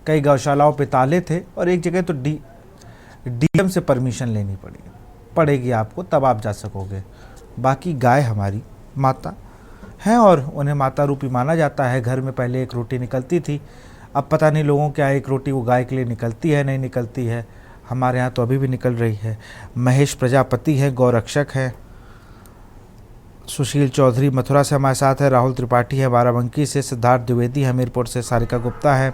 Speaker 1: कई गौशालाओं पे ताले थे और एक जगह तो डीएम से परमिशन लेनी पड़ेगी आपको, तब आप जा सकोगे। बाकी गाय हमारी माता हैं और उन्हें माता रूपी माना जाता है। घर में पहले एक रोटी निकलती थी, अब पता नहीं लोगों के यहाँ एक रोटी वो गाय के लिए निकलती है नहीं निकलती है। हमारे यहाँ तो अभी भी निकल रही है। महेश प्रजापति हैं, गौरक्षक हैं। सुशील चौधरी मथुरा से हमारे साथ है। राहुल त्रिपाठी है बाराबंकी से। सिद्धार्थ द्विवेदी हमीरपुर से। सारिका गुप्ता है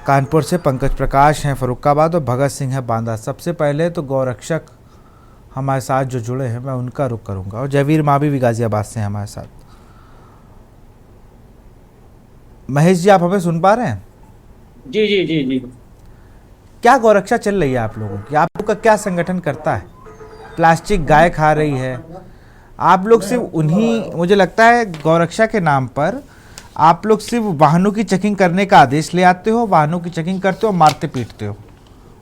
Speaker 1: कानपुर से। पंकज प्रकाश हैं फरुखाबाद और भगत सिंह है बांदा। सबसे पहले तो गौरक्षक हमारे साथ जो जुड़े हैं मैं उनका रुख करूँगा और जयवीर मावी भी गाजियाबाद से हैं हमारे साथ। महेश जी, आप हमें सुन पा रहे हैं?
Speaker 19: जी जी जी जी।
Speaker 1: क्या गौरक्षा चल रही है आप लोगों की? आप लोग का क्या संगठन करता है? प्लास्टिक गाय खा रही है, आप लोग सिर्फ उन्हीं, मुझे लगता है गौरक्षा के नाम पर आप लोग सिर्फ वाहनों की चेकिंग करने का आदेश ले आते हो, वाहनों की चेकिंग करते हो, मारते पीटते हो,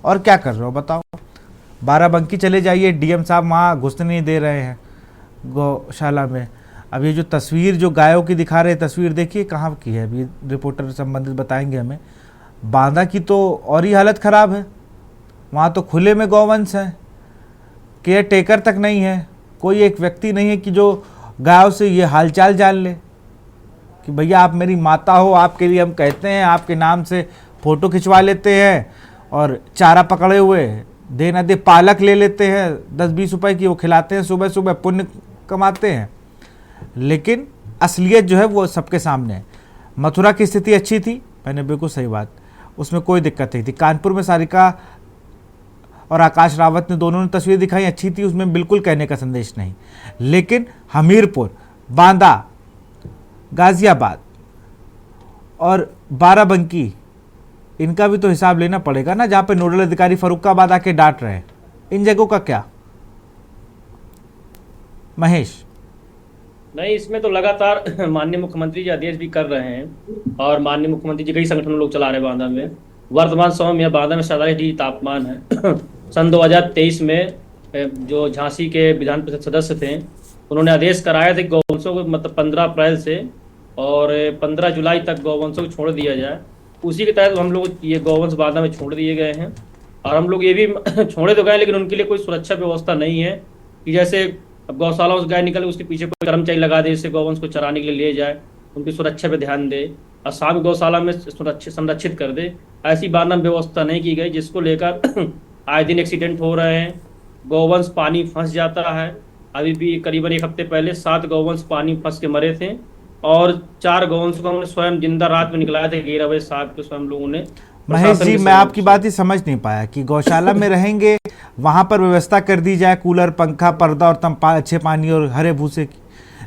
Speaker 1: और क्या कर रहे हो बताओ? बाराबंकी चले जाइए, डीएम साहब वहाँ घुसने नहीं दे रहे हैं गौशाला में। अब ये जो तस्वीर जो गायों की दिखा रहे हैं, तस्वीर देखिए कहाँ की है, अभी रिपोर्टर संबंधित बताएंगे हमें। बांदा की तो और ही हालत ख़राब है, वहाँ तो खुले में गौवंश है, केयर टेकर तक नहीं है, कोई एक व्यक्ति नहीं है कि जो गायों से ये हालचाल जान ले कि भैया आप मेरी माता हो, आपके लिए हम कहते हैं, आपके नाम से फ़ोटो खिंचवा लेते हैं और चारा पकड़े हुए दे ना दे पालक ले लेते हैं 10-20 रुपए की, वो खिलाते हैं, सुबह सुबह पुण्य कमाते हैं। लेकिन असलियत जो है वो सबके सामने है। मथुरा की स्थिति अच्छी थी, मैंने बिल्कुल सही बात, उसमें कोई दिक्कत नहीं थी। कानपुर में सारिका और आकाश रावत ने दोनों ने तस्वीर दिखाई, अच्छी थी, उसमें बिल्कुल कहने का संदेश नहीं। लेकिन हमीरपुर, बांदा, गाजियाबाद और बाराबंकी, इनका भी तो हिसाब लेना पड़ेगा ना, जहाँ पे नोडल अधिकारी फर्रुखाबाद आके डांट रहे हैं। इन जगहों का क्या महेश?
Speaker 19: नहीं, इसमें तो लगातार माननीय मुख्यमंत्री जी आदेश भी कर रहे हैं और माननीय मुख्यमंत्री जी कई संगठन लोग चला रहे हैं बांदा में। वर्तमान समय में बांदा में 47 डिग्री तापमान है। सन 2023 में जो झांसी के विधान परिषद सदस्य थे, उन्होंने आदेश कराया था कि गौवंशों को मतलब 15 अप्रैल से और 15 जुलाई तक गौवंशों को छोड़ दिया जाए। उसी के तहत हम लोग ये गौवंश बांदा में छोड़ दिए गए हैं और हम लोग ये भी छोड़े तो गए, लेकिन उनके लिए कोई सुरक्षा व्यवस्था नहीं है कि जैसे अब गौशालाओं से गाय निकले उसके पीछे कोई कर्मचारी लगा दे, इससे गौवंश को चराने के लिए ले जाए, उनकी सुरक्षा पे ध्यान दे और शाम गौशाला में संरक्षित कर दे। ऐसी बांदा में व्यवस्था नहीं की गई, जिसको लेकर आए दिन एक्सीडेंट हो रहे हैं, गौवंश पानी फंस जाता है। अभी भी करीबन 1 हफ्ते पहले 7 गौवंश पानी फंस के मरे थे और 4 गौवंश को हमने स्वयं जिंदा रात में निकलाया था 11 बजे साहब के स्वयं लोगों ने।
Speaker 1: महेश जी, मैं आपकी बात ही समझ नहीं पाया कि गौशाला में रहेंगे, वहां पर व्यवस्था कर दी जाए, कूलर, पंखा, पर्दा और अच्छे पानी और हरे भूसे की,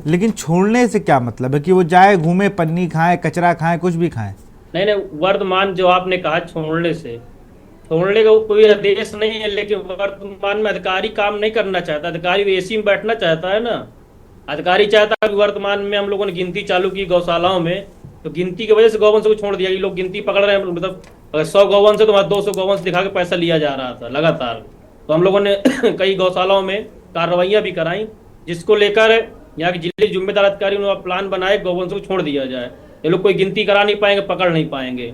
Speaker 1: लेकिन छोड़ने से क्या मतलब है कि वो जाए, घूमे, पन्नी खाए, कचरा खाए, कुछ भी खाए?
Speaker 19: नहीं, वर्तमान जो आपने कहा छोड़ने का कोई आदेश नहीं है, लेकिन वर्तमान में अधिकारी काम नहीं करना चाहता। अधिकारी एसी में बैठना चाहता है ना। अधिकारी चाहता है कि वर्तमान में हम लोगों ने गिनती चालू की गौशालाओं में, तो गिनती की वजह से गौवंश को छोड़ दिया। ये लोग गिनती पकड़ रहे हैं, मतलब अगर 100 गौवंश है तो वहाँ 200 गौवंश दिखा के पैसा लिया जा रहा था लगातार। तो हम लोगों ने कई गौशालाओं में कार्रवाइयाँ भी कराई, जिसको लेकर यहाँ के जिले जिम्मेदार अधिकारी उन्होंने प्लान बनाए गौवंश को छोड़ दिया जाए। ये लोग कोई गिनती करा नहीं पाएंगे, पकड़ नहीं पाएंगे।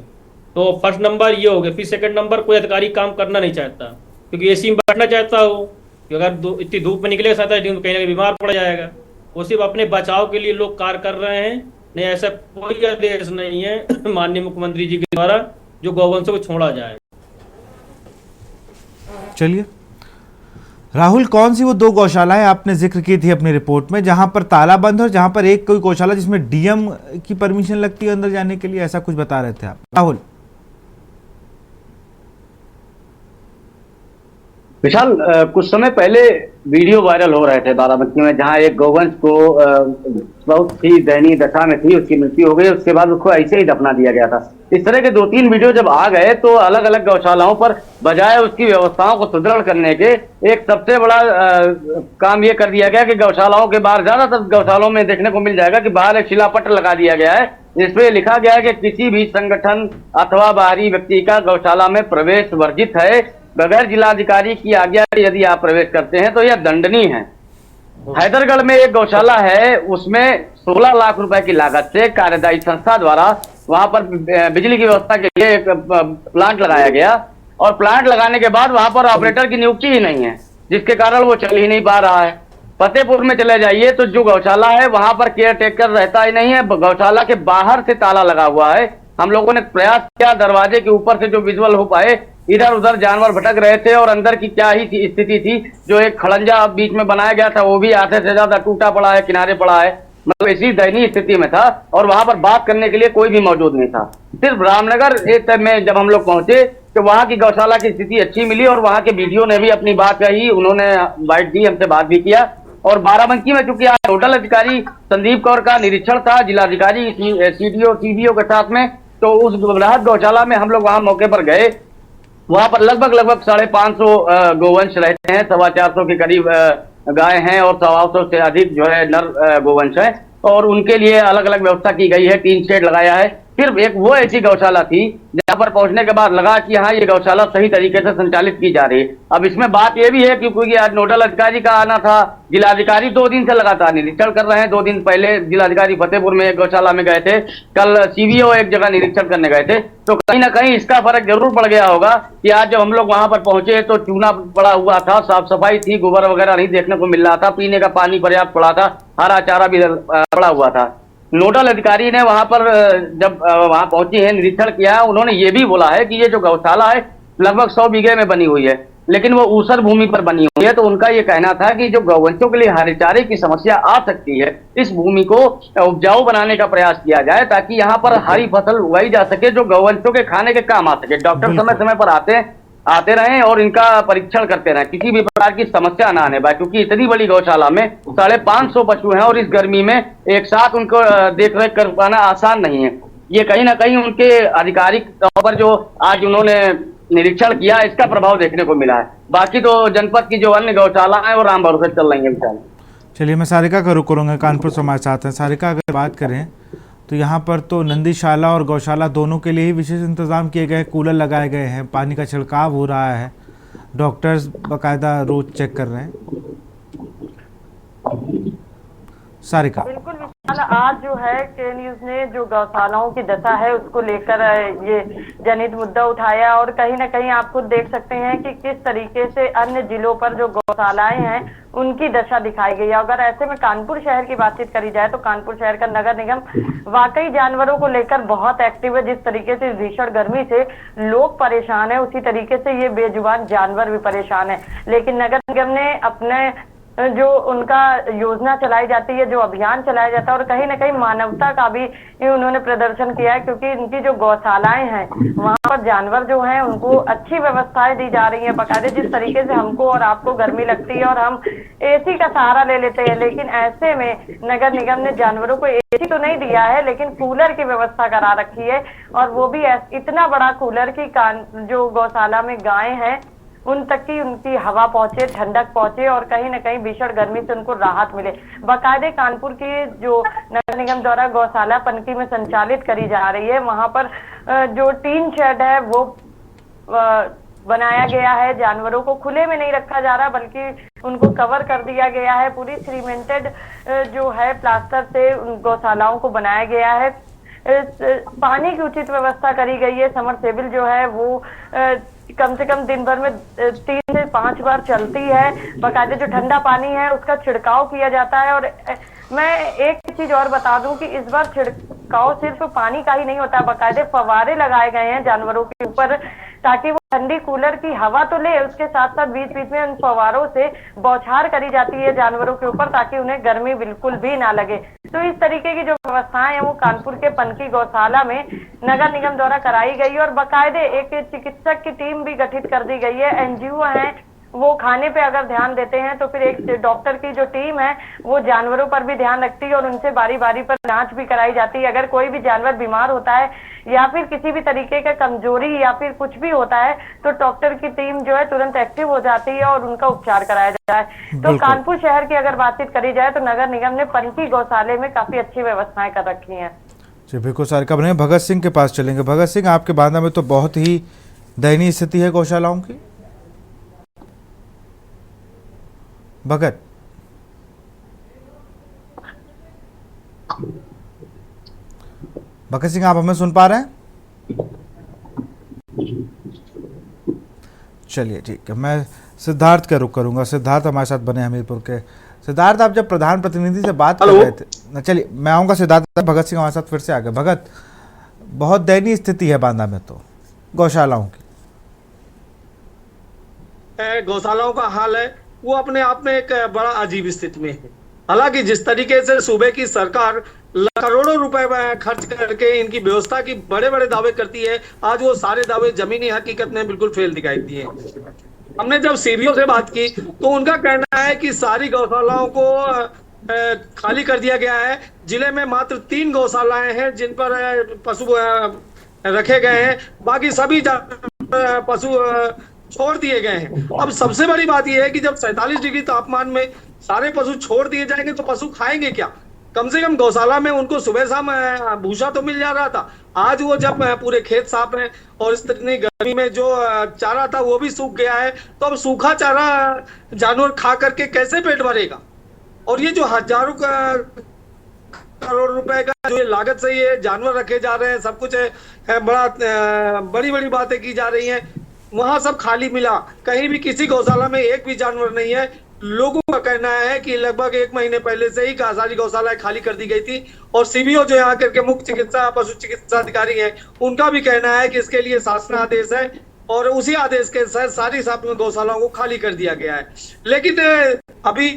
Speaker 19: तो फर्स्ट नंबर ये हो गया। फिर सेकंड नंबर, कोई अधिकारी काम करना नहीं चाहता क्योंकि एसी में बैठना चाहता हो कि अगर इतनी धूप में निकलेगा तो कहीं ना कहीं बीमार पड़ जाएगा। वो सिर्फ अपने बचाव के लिए लोग कार्य कर रहे हैं। नहीं, ऐसा कोई आदेश नहीं है माननीय मुख्यमंत्री जी के द्वारा जो गौवंशों को छोड़ा जाए।
Speaker 1: चलिए राहुल, कौन सी वो 2 गौशालाएं आपने जिक्र की थी अपनी रिपोर्ट में जहां पर ताला बंद है और जहां पर एक कोई गौशाला जिसमें डीएम की परमिशन लगती है अंदर जाने के लिए, ऐसा कुछ बता रहे थे आप राहुल?
Speaker 3: विशाल, कुछ समय पहले वीडियो वायरल हो रहे थे बाराबंकी में, जहां एक गौवंश को बहुत ही दयनीय दशा में थी, उसकी मृत्यु हो गई, उसके बाद उसको ऐसे ही दफना दिया गया था। इस तरह के 2-3 वीडियो जब आ गए तो अलग अलग गौशालाओं पर बजाय उसकी व्यवस्थाओं को सुदृढ़ करने के एक सबसे बड़ा काम ये कर दिया गया कि गौशालाओं के बाहर, ज्यादातर गौशालाओं में देखने को मिल जाएगा कि बाहर एक शिलापट लगा दिया गया है, जिसपे लिखा गया है कि किसी भी संगठन अथवा बाहरी व्यक्ति का गौशाला में प्रवेश वर्जित है। बगैर जिलाधिकारी की आज्ञा यदि आप प्रवेश करते हैं तो यह दंडनीय है। हैदरगढ़ में एक गौशाला है, उसमें 16 लाख रुपए की लागत से कार्यदायी संस्था द्वारा वहां पर बिजली की व्यवस्था के लिए एक प्लांट लगाया गया और प्लांट लगाने के बाद वहां पर ऑपरेटर की नियुक्ति ही नहीं है, जिसके कारण वो चल ही नहीं पा रहा है। फतेहपुर में चले जाइए तो जो गौशाला है वहां पर केयर टेकर रहता ही नहीं है, गौशाला के बाहर से ताला लगा हुआ है। हम लोगों ने प्रयास किया, दरवाजे के ऊपर से जो विजुअल हो पाए, इधर उधर जानवर भटक रहे थे और अंदर की क्या ही स्थिति थी। जो एक खड़ंजा बीच में बनाया गया था वो भी आधे से ज्यादा टूटा पड़ा है, किनारे पड़ा है, मतलब इसी दयनीय स्थिति में था और वहां पर बात करने के लिए कोई भी मौजूद नहीं था। सिर्फ रामनगर एक में जब हम लोग पहुंचे तो वहां की गौशाला की स्थिति अच्छी मिली और वहां के वीडियो ने भी अपनी बात कही, उन्होंने बाइट दी, हमसे बात भी किया। और बाराबंकी में चूंकि आज नोडल अधिकारी संदीप कौर का निरीक्षण था, जिलाधिकारी सीडीओ के साथ में, तो उस बृहद गौशाला में हम लोग वहां मौके पर गए। वहां पर लगभग 550 गोवंश रहते हैं, 425 के करीब गाय हैं और 125 से अधिक जो है नर गोवंश है और उनके लिए अलग अलग व्यवस्था की गई है। टीन शेड लगाया है, सिर्फ एक वो ऐसी गौशाला थी जहां पर पहुंचने के बाद लगा कि हाँ ये गौशाला सही तरीके से संचालित की जा रही है। अब इसमें बात ये भी है कि क्योंकि आज नोडल अधिकारी का आना था, जिलाधिकारी 2 दिन से लगातार निरीक्षण कर रहे हैं। 2 दिन पहले जिलाधिकारी फतेहपुर में एक गौशाला में गए थे, कल सीवीओ एक जगह निरीक्षण करने गए थे। तो कहीं ना कहीं इसका फर्क जरूर पड़ गया होगा कि आज जब हम लोग वहां पर पहुंचे तो चूना पड़ा हुआ था, साफ सफाई थी, गोबर वगैरह नहीं देखने को मिल रहा था, पीने का पानी पर्याप्त पड़ा था, हरा चारा भी पड़ा हुआ था। नोडल अधिकारी ने वहां पर जब वहां पहुंची है, निरीक्षण किया है, उन्होंने ये भी बोला है कि ये जो गौशाला है लगभग 100 बीघे में बनी हुई है, लेकिन वो ऊसर भूमि पर बनी हुई है। तो उनका ये कहना था कि जो गौवंशों के लिए हरे चारे की समस्या आ सकती है, इस भूमि को उपजाऊ बनाने का प्रयास किया जाए ताकि यहाँ पर हरी फसल उगाई जा सके जो गौवंशों के खाने के काम आ सके। डॉक्टर समय समय पर आते रहें और इनका परीक्षण करते रहें, किसी भी प्रकार की समस्या ना आने पाए, क्योंकि इतनी बड़ी गौशाला में 550 पशु हैं और इस गर्मी में एक साथ उनको देखरेख कर पाना आसान नहीं है। ये कहीं ना कहीं उनके आधिकारिक तौर पर जो आज उन्होंने निरीक्षण किया इसका प्रभाव देखने को मिला है। बाकी तो जनपद की जो अन्य गौशाला है वो राम भरोसे चल रही है।
Speaker 1: चलिए मैं सारिका का रुख करूँगा, कानपुर से हमारे साथ हैं। सारिका, अगर बात करें तो यहाँ पर तो नंदीशाला और गौशाला दोनों के लिए ही विशेष इंतजाम किए गए, कूलर लगाए गए हैं, पानी का छिड़काव हो रहा है, डॉक्टर्स बाकायदा रोज चेक कर रहे हैं। सारिका,
Speaker 20: बिल्कुल विशाल, आज जो है के न्यूज ने जो गौशालाओं की दशा है उसको लेकर ये जनित मुद्दा उठाया और कहीं ना कहीं आप खुद देख सकते हैं कि किस तरीके से अन्य जिलों पर जो गौशालाएं हैं उनकी दशा दिखाई गई है। अगर ऐसे में कानपुर शहर की बातचीत करी जाए तो कानपुर शहर का नगर निगम वाकई जानवरों को लेकर बहुत एक्टिव है। जिस तरीके से भीषण गर्मी से लोग परेशान है उसी तरीके से ये बेजुबान जानवर भी परेशान है, लेकिन नगर निगम ने अपने जो उनका योजना चलाई जाती है, जो अभियान चलाया जाता है और कहीं ना कहीं मानवता का भी उन्होंने प्रदर्शन किया है, क्योंकि इनकी जो गौशालाएं हैं वहां पर जानवर जो हैं उनको अच्छी व्यवस्थाएं दी जा रही हैं। बकायदे जिस तरीके से हमको और आपको गर्मी लगती है और हम एसी का सहारा ले लेते हैं, लेकिन ऐसे में नगर निगम ने जानवरों को एसी तो नहीं दिया है लेकिन कूलर की व्यवस्था करा रखी है, और वो भी इतना बड़ा कूलर की जो गौशाला में गायें हैं उन तक की उनकी हवा पहुंचे, ठंडक पहुंचे और कहीं ना कहीं भीषण गर्मी से उनको राहत मिले। बाकायदे कानपुर की जो नगर निगम द्वारा गौशाला पनकी में संचालित करी जा रही है, वहां पर जो टीन शेड है वो बनाया गया है। जानवरों को खुले में नहीं रखा जा रहा बल्कि उनको कवर कर दिया गया है। पूरी सीमेंटेड जो है प्लास्टर से उन गौशालाओं को बनाया गया है। पानी की उचित व्यवस्था करी गई है। समरसेबिल जो है वो कम से कम दिन भर में 3 से 5 बार चलती है। बाकायदे जो ठंडा पानी है उसका छिड़काव किया जाता है। और मैं एक चीज और बता दूं कि इस बार छिड़काव सिर्फ पानी का ही नहीं होता, बाकायदे फव्वारे लगाए गए हैं जानवरों के ऊपर ताकि वो ठंडी कूलर की हवा तो ले, उसके साथ साथ बीच बीच में उन फव्वारों से बौछार करी जाती है जानवरों के ऊपर ताकि उन्हें गर्मी बिल्कुल भी ना लगे। तो इस तरीके की जो व्यवस्थाएं हैं वो कानपुर के पनकी गौशाला में नगर निगम द्वारा कराई गई और बाकायदे एक चिकित्सक की टीम भी गठित कर दी गई है। एनजीओ है वो खाने पे अगर ध्यान देते हैं तो फिर एक डॉक्टर की जो टीम है वो जानवरों पर भी ध्यान रखती है और उनसे बारी बारी पर जांच भी कराई जाती है। अगर कोई भी जानवर बीमार होता है या फिर किसी भी तरीके का कमजोरी या फिर कुछ भी होता है तो डॉक्टर की टीम जो है तुरंत एक्टिव हो जाती है और उनका उपचार कराया जाता है। तो कानपुर शहर की अगर बातचीत करी जाए तो नगर निगम ने पनकी गौशाले में काफी अच्छी व्यवस्थाएं कर रखी है।
Speaker 1: जी बिल्कुल सारिका, भगत सिंह के पास चलेंगे। भगत सिंह, आपके बांदा में तो बहुत ही दयनीय स्थिति है गौशालाओं की। भगत, भगत सिंह आप हमें सुन पा रहे हैं? चलिए ठीक है, मैं सिद्धार्थ का रुख करूंगा। सिद्धार्थ हमारे साथ बने हमीरपुर के। सिद्धार्थ, आप जब प्रधान प्रतिनिधि से बात कर रहे थे, चलिए मैं आऊंगा सिद्धार्थ, भगत सिंह हमारे साथ फिर से आ गए। भगत, बहुत दयनीय स्थिति है बांदा में तो गौशालाओं की।
Speaker 21: गौशालाओं का हाल है वो अपने आप में एक बड़ा अजीब स्थिति में है। हालांकि जिस तरीके से सूबे की सरकार करोड़ों रुपए खर्च करके इनकी व्यवस्था की बड़े बड़े दावे करती है, आज वो सारे दावे जमीनी हकीकत में बिल्कुल फेल दिखाई दिए। हमने जब सीबीओ से बात की तो उनका कहना है कि सारी गौशालाओं को खाली कर दिया गया है। जिले में मात्र 3 गौशालाएं हैं जिन पर पशु रखे गए हैं, बाकी सभी पशु छोड़ दिए गए हैं। अब सबसे बड़ी बात यह है कि जब 47 डिग्री तापमान में सारे पशु छोड़ दिए जाएंगे तो पशु खाएंगे क्या? कम से कम गौशाला में उनको सुबह शाम भूसा तो मिल जा रहा था। आज वो जब पूरे खेत साफ हैं और इतनी गर्मी में जो चारा था वो भी सूख गया है, तो अब सूखा चारा जानवर खा करके कैसे पेट भरेगा। और ये जो हजारों करोड़ रुपए का जो लागत से ये जानवर रखे जा रहे हैं, सब कुछ है बड़ी बड़ी बातें की जा रही हैं, वहां सब खाली मिला, कहीं भी किसी गौशाला में एक भी जानवर नहीं है। लोगों का कहना है कि लगभग 1 महीने पहले से ही सारी गौशालाएं खाली कर दी गई थी और सीबीओ जो यहाँ के मुख्य चिकित्सा पशु चिकित्सा अधिकारी हैं, उनका भी कहना है कि इसके लिए शासनादेश है और उसी आदेश के साथ सारी गौशालाओं को खाली कर दिया गया है। लेकिन अभी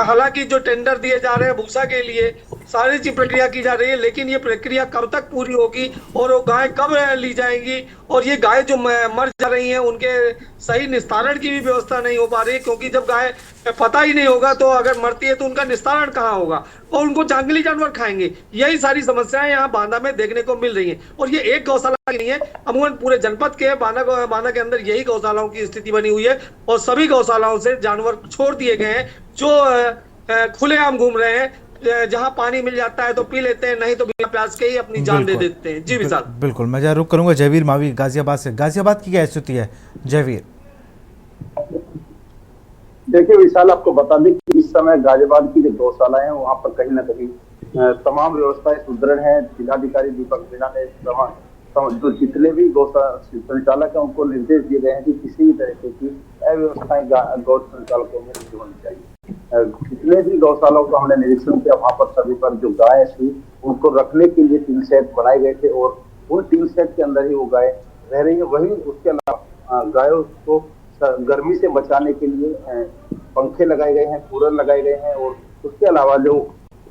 Speaker 21: हालांकि जो टेंडर दिए जा रहे हैं भूसा के लिए, सारी चीज प्रक्रिया की जा रही है, लेकिन ये प्रक्रिया कब तक पूरी होगी और वो गाय कब ली जाएंगी, और ये गाय जो मर जा रही हैं उनके सही निस्तारण की भी व्यवस्था नहीं हो पा रही, क्योंकि जब गाय पता ही नहीं होगा तो अगर मरती है तो उनका निस्तारण कहाँ होगा और उनको जंगली जानवर खाएंगे। यही सारी समस्याएं यहाँ बांदा में देखने को मिल रही हैं और ये एक गौशाला की नहीं है, अमूमन पूरे जनपद के बांदा के अंदर यही गौशालाओं की स्थिति बनी हुई है और सभी गौशालाओं से जानवर छोड़ दिए गए हैं जो खुलेआम घूम रहे हैं। जहां पानी मिल जाता है तो पी लेते हैं, नहीं तो बिना प्यास के ही अपनी जान दे देते हैं। जी विशाल।
Speaker 1: बिल्कुल, मैं जहाँ रुक करूंगा जयवीर मावी गाजियाबाद से। गाजियाबाद की क्या स्थिति है जयवीर?
Speaker 2: देखिए विशाल, आपको बता दें कि इस समय गाजियाबाद की जो गौशाला है वहाँ पर कहीं ना कहीं तमाम व्यवस्थाएं सुदृढ़ हैं। जिलाधिकारी दीपक मीणा ने जो जितने भी संचालक है उनको निर्देश दिए गए हैं कि किसी भी तरीके की अव्यवस्थाएं गौ संचालकों में नहीं होनी चाहिए। जितने भी गौशालाओं का हमने निरीक्षण किया वहाँ पर सभी पर जो गाय थी उनको रखने के लिए 3 शेड बनाए गए थे और उन 3 शेड के अंदर ही वो गाय रह रही है। वहीं उसके अलावा गायों को गर्मी से बचाने के लिए पंखे लगाए गए हैं, कूलर लगाए गए हैं और उसके अलावा जो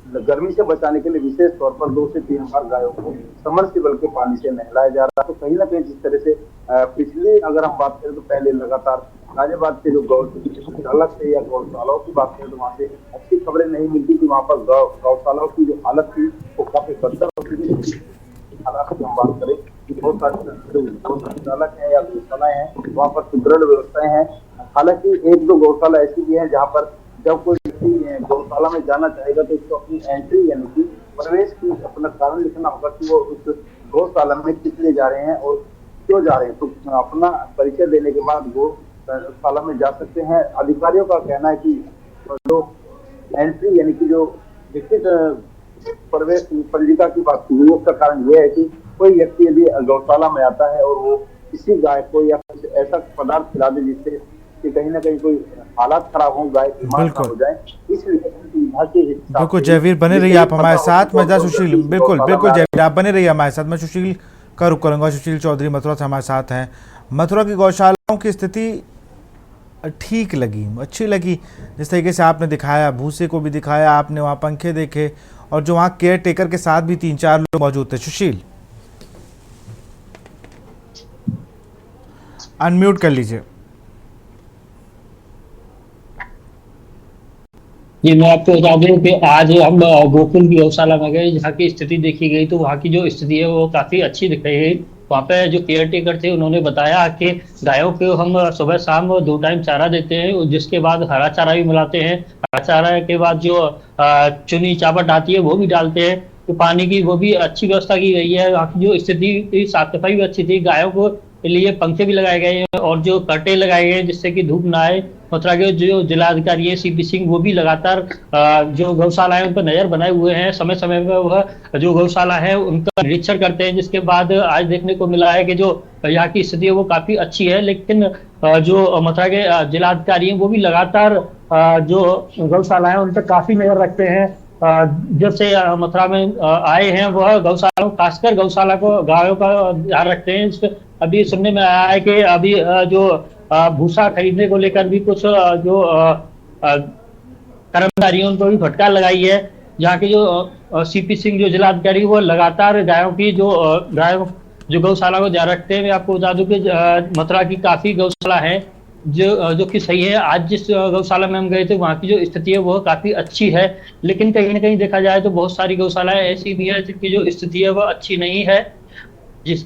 Speaker 2: गर्मी से बचाने के लिए विशेष तौर पर 2 से 3 बार गायों को समरसीबल के पानी से नहलाया जा रहा है। तो कहीं ना कहीं जिस तरह से पिछले अगर हम बात करें तो पहले लगातार गाजियाबाद के जो गौशाला से या गौशालाओं की बात करें तो वहाँ से अच्छी खबरें नहीं मिलती कि वहाँ पर गौशालाओं की जो हालत थी वो काफी बदतर होती थी। हालात की हम बात करें कि बहुत सारे जो गौशालक है या गौशालाएं हैं वहाँ पर सुदृढ़ व्यवस्थाएं हैं। हालांकि 1-2 गौशाला ऐसी भी है जहाँ पर जब कोई व्यक्ति गौशाला में जाना चाहेगा तो उसको अपनी एंट्री यानी कि प्रवेश की अपना कारण लिखना होगा कि वो उस गौशाला में किस लिए जा रहे हैं और क्यों जा रहे हैं। तो अपना परिचय देने के बाद वो गौशाला में जा सकते हैं। अधिकारियों का कहना है कि जो एंट्री यानी कि जो व्यक्ति प्रवेश पंजिका की बात की उसका कारण यह है कि कोई व्यक्ति यदि गौशाला में आता है और वो किसी गाय को या कुछ ऐसा पदार्थ खिला दे जिससे कि कहीं ना कहीं कोई हालात खराब हो, गाय बीमार हो जाए, इसलिए विभाग के
Speaker 1: बिल्कुल जयवीर बने रहिए आप हमारे साथ। मैं सुशील बिल्कुल जयवीर आप बने रहिए हमारे साथ। मैं सुशील का रुख करूंगा। सुशील चौधरी मथुरा से हमारे साथ हैं। मथुरा की गौशालाओं की स्थिति ठीक लगी, अच्छी लगी जिस तरीके से आपने दिखाया, भूसे को भी दिखाया आपने, वहाँ पंखे देखे और जो वहाँ केयर टेकर के साथ भी 3-4 लोग मौजूद थे। सुशील अनम्यूट कर लीजिए।
Speaker 19: जी मैं आपको बता दूं कि आज हम गोकुल की गौशाला में गए, जहाँ की स्थिति देखी गई तो वहाँ की जो स्थिति है वो काफ़ी अच्छी दिख रही है। वहाँ पे जो केयर टेकर थे उन्होंने बताया कि गायों को हम सुबह शाम 2 टाइम चारा देते हैं, जिसके बाद हरा चारा भी मिलाते हैं। हरा चारा के बाद जो चुनी चावट आती है वो भी डालते हैं। तो पानी की वो भी अच्छी व्यवस्था की गई है। वहाँ की जो स्थिति साफ सफाई भी अच्छी थी। गायों को के लिए पंखे भी लगाए गए हैं और जो कर्टेन लगाए गए हैं जिससे कि धूप ना आए। मथुरा के जो जिलाधिकारी है सीपी सिंह वो भी लगातार जो गौशाला है उन पर नजर बनाए हुए हैं। समय समय पर वह जो गौशाला है उनका निरीक्षण करते हैं, जिसके बाद आज देखने को मिला है कि जो यहाँ की स्थिति है वो काफी अच्छी है। लेकिन जो मथुरा के जिलाधिकारी हैं वो भी लगातार जो गौशाला है उन पर काफी नजर रखते हैं। जब से मथुरा में आए हैं वह गौशाला खासकर गौशाला को गायों का ध्यान रखते हैं। अभी सुनने में आया है कि अभी जो भूसा खरीदने को लेकर भी कुछ जो कर्मचारियों उनको भी फटकार लगाई है। जहाँ के जो सीपी सिंह जो जिलाधिकारी वो लगातार गायों की जो गौशाला को ध्यान रखते हैं। मैं आपको बता दूं कि मथुरा की काफी गौशाला है जो कि सही है। आज जिस गौशाला में हम गए थे वहाँ की जो स्थिति है वो काफी अच्छी है, लेकिन कहीं ना कहीं देखा जाए तो बहुत सारी गौशालाएं ऐसी भी है जिनकी जो स्थिति है वो अच्छी नहीं है। जिस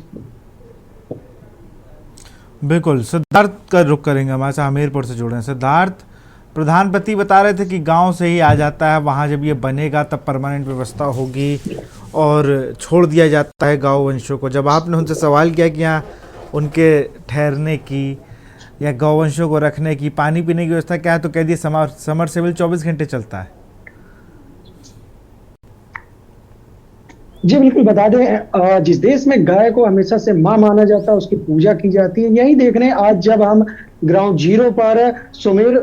Speaker 1: बिल्कुल सिद्धार्थ का रुख करेंगे, हमारे साथ हमीरपुर से जुड़े हैं। सिद्धार्थ प्रधानपति बता रहे थे कि गांव से ही आ जाता है, वहां जब ये बनेगा तब परमानेंट व्यवस्था होगी और छोड़ दिया जाता है गाँव वंशों को। जब आपने उनसे सवाल किया कि यहाँ उनके ठहरने की या गौवंशों को रखने की, पानी पीने की व्यवस्था क्या है, तो कह दिए समरसेबल 24 घंटे चलता है।
Speaker 4: जी बिल्कुल, बता दें जिस देश में गाय को हमेशा से मां माना जाता है, उसकी पूजा की जाती है, यही देखने आज जब हम ग्राउंड जीरो पर सुमेर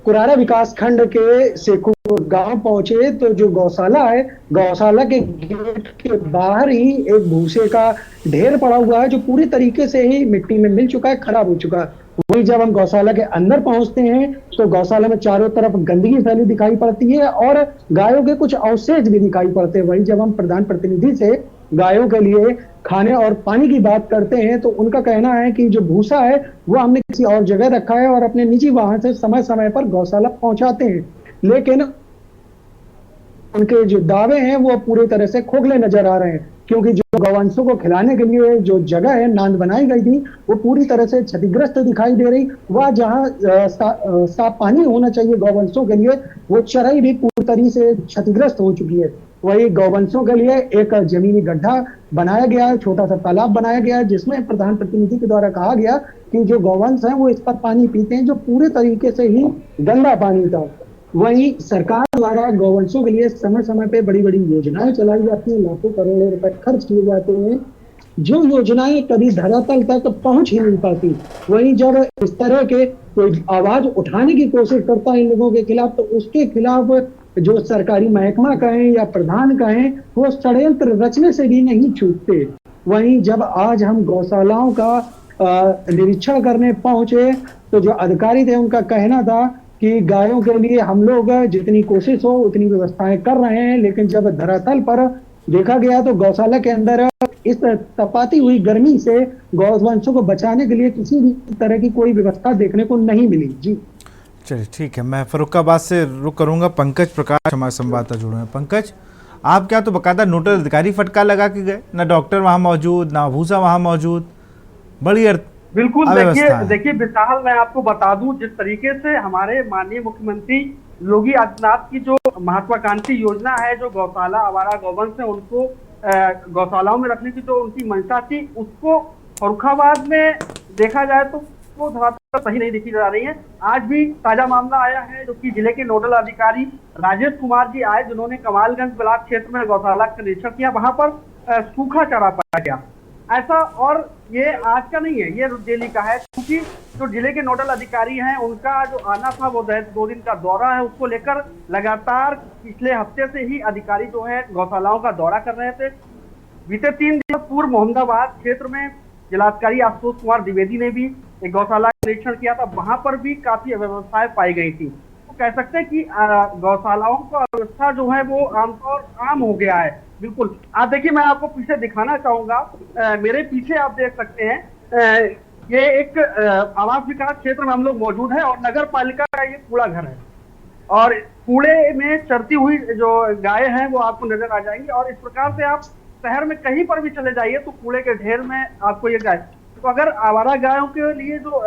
Speaker 4: कुरारा विकास खंड के सेखुपुर गांव पहुंचे तो जो गौशाला है, गौशाला के गेट के बाहर ही एक भूसे का ढेर पड़ा हुआ है जो पूरी तरीके से ही मिट्टी में मिल चुका है, खराब हो चुका है। वहीं जब हम गौशाला के अंदर पहुंचते हैं तो गौशाला में चारों तरफ गंदगी फैली दिखाई पड़ती है और गायों के कुछ अवशेष भी दिखाई पड़ते हैं। वहीं जब हम प्रधान प्रतिनिधि से गायों के लिए खाने और पानी की बात करते हैं तो उनका कहना है कि जो भूसा है वो हमने किसी और जगह रखा है और अपने निजी वाहन से समय समय पर गौशाला पहुंचाते हैं, लेकिन उनके जो दावे हैं वो पूरी तरह से खोखले नजर आ रहे हैं, क्योंकि जो गौवंशों को खिलाने के लिए जो जगह है, नांद बनाई गई थी, वो पूरी तरह से क्षतिग्रस्त दिखाई दे रही। वह जहां साफ पानी होना चाहिए गौवंशों के लिए, वो चराई भी पूरी तरह से क्षतिग्रस्त हो चुकी है। वही गौवंशों के लिए एक जमीनी गड्ढा बनाया गया है, छोटा सा तालाब बनाया गया है, जिसमें प्रधान प्रतिनिधि के द्वारा कहा गया कि जो गौवंश है वो इस पर पानी पीते हैं, जो पूरे तरीके से ही गंदा पानी था। वहीं सरकार द्वारा गौवंशों के लिए समय समय पे बड़ी बड़ी योजनाएं चलाई जाती हैं, लाखों करोड़ों रुपए खर्च किए जाते हैं, जो योजनाएं कभी धरातल तक पहुंच ही नहीं पाती। वहीं जब इस तरह के कोई आवाज उठाने की कोशिश करता है इन लोगों के खिलाफ, तो उसके खिलाफ जो सरकारी महकमा कहें या प्रधान कहें, वो षड्यंत्र रचने से भी नहीं चूकते। वहीं जब आज हम गौशालाओं का निरीक्षण करने पहुंचे तो जो अधिकारी थे उनका कहना था कि गायों के लिए हम लोग जितनी कोशिश हो उतनी व्यवस्थाएं कर रहे हैं, लेकिन जब धरातल पर देखा गया तो गौशाला के अंदर इस तपाती हुई गर्मी से गौवंशों को बचाने के लिए किसी भी तरह की कोई व्यवस्था देखने को नहीं मिली। जी
Speaker 1: चलिए ठीक है, मैं फर्रुखाबाद से रुक करूंगा। पंकज प्रकाश हमारे संवाददाता जुड़े हैं। पंकज, आप क्या तो बकायदा नोडल अधिकारी फटकार लगा के गए, ना डॉक्टर वहाँ मौजूद, ना भूसा वहाँ मौजूद, बड़ी
Speaker 22: बिल्कुल। देखिए विशाल, मैं आपको बता दूं, जिस तरीके से हमारे माननीय मुख्यमंत्री योगी आदित्यनाथ की जो महत्वाकांक्षी योजना है, जो गौशाला आवारा गौवंश है उनको गौशालाओं में रखने की जो उनकी मंशा थी, उसको फर्रुखाबाद में देखा जाए तो वो धरातल सही नहीं दिखी जा रही है। आज भी ताजा मामला आया है जो कि जिले के नोडल अधिकारी राजेश कुमार जी आए, जिन्होंने कमालगंज ब्लॉक क्षेत्र में गौशाला का निरीक्षण किया। वहां पर सूखा चारा पाया गया। ऐसा, और ये आज का नहीं है, ये डेली का है, क्योंकि जो जिले के नोडल अधिकारी हैं उनका जो आना था वो 2 दिन का दौरा है, उसको लेकर लगातार पिछले हफ्ते से ही अधिकारी जो है गौशालाओं का दौरा कर रहे थे। बीते 3 दिन पूर्व मोहम्मदाबाद क्षेत्र में जिलाधिकारी आशुतोष कुमार द्विवेदी ने भी एक गौशाला का निरीक्षण किया था, वहां पर भी काफी अव्यवस्थाएं पाई गई थी। तो कह सकते हैं कि गौशालाओं का अव्यवस्था जो है वो आम हो गया है। बिल्कुल, आप देखिए, मैं आपको पीछे दिखाना चाहूंगा, मेरे पीछे आप देख सकते हैं, ये एक आवास विकास क्षेत्र में हम लोग मौजूद हैं और नगर पालिका का ये कूड़ा घर है, और कूड़े में चरती हुई जो गाय हैं वो आपको नजर आ जाएंगी। और इस प्रकार से आप शहर में कहीं पर भी चले जाइए तो कूड़े के ढेर में आपको ये गाय, तो अगर आवारा गायों के लिए जो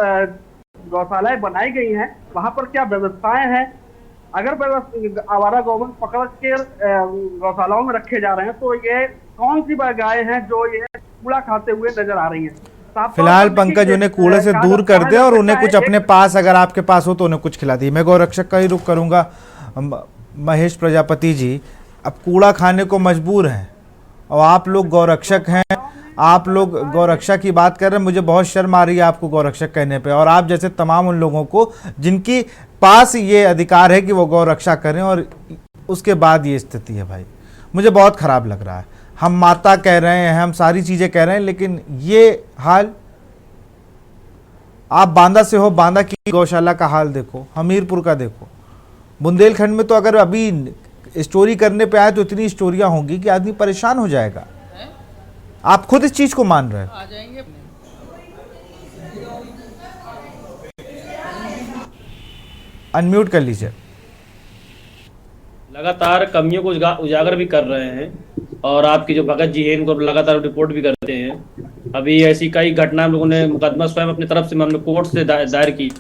Speaker 22: गौशालाएं बनाई गई हैं वहां पर क्या व्यवस्थाएं हैं, अगर आवारा गौवंश पकड़ के गौशालाओं में रखे जा रहे हैं तो ये कौन सी गाय हैं जो ये कूड़ा खाते हुए नजर आ रही हैं।
Speaker 1: फिलहाल पंकज उन्हें कूड़े से दूर कर दे और उन्हें कुछ अपने पास, अगर आपके पास हो तो उन्हें कुछ खिला दी। मैं गौरक्षक का ही रुख करूंगा। महेश प्रजापति जी, अब कूड़ा खाने को मजबूर हैं और आप लोग गौरक्षक हैं, आप लोग गौरक्षा की बात कर रहे हैं, मुझे बहुत शर्म आ रही है आपको गौरक्षक कहने पे, और आप जैसे तमाम उन लोगों को जिनकी पास ये अधिकार है कि वो गौरक्षा करें और उसके बाद ये स्थिति है। भाई मुझे बहुत खराब लग रहा है। हम माता कह रहे हैं, हम सारी चीजें कह रहे हैं, लेकिन ये हाल, आप बांदा से हो, बांदा की गौशाला का हाल देखो, हमीरपुर का देखो, बुंदेलखंड में तो अगर अभी स्टोरी करने पे आए तो इतनी स्टोरियां होंगी कि आदमी परेशान हो जाएगा। आप खुद इस चीज को मान रहे हैं। अनम्यूट कर लीजिए।
Speaker 19: लगातार कमियों को उजागर भी कर रहे हैं और आपकी जो भगत जी है इनको लगातार रिपोर्ट भी करते हैं। अभी ऐसी कई घटना हम लोगों ने मुकदमा स्वयं अपनी तरफ से हमने कोर्ट से दायर की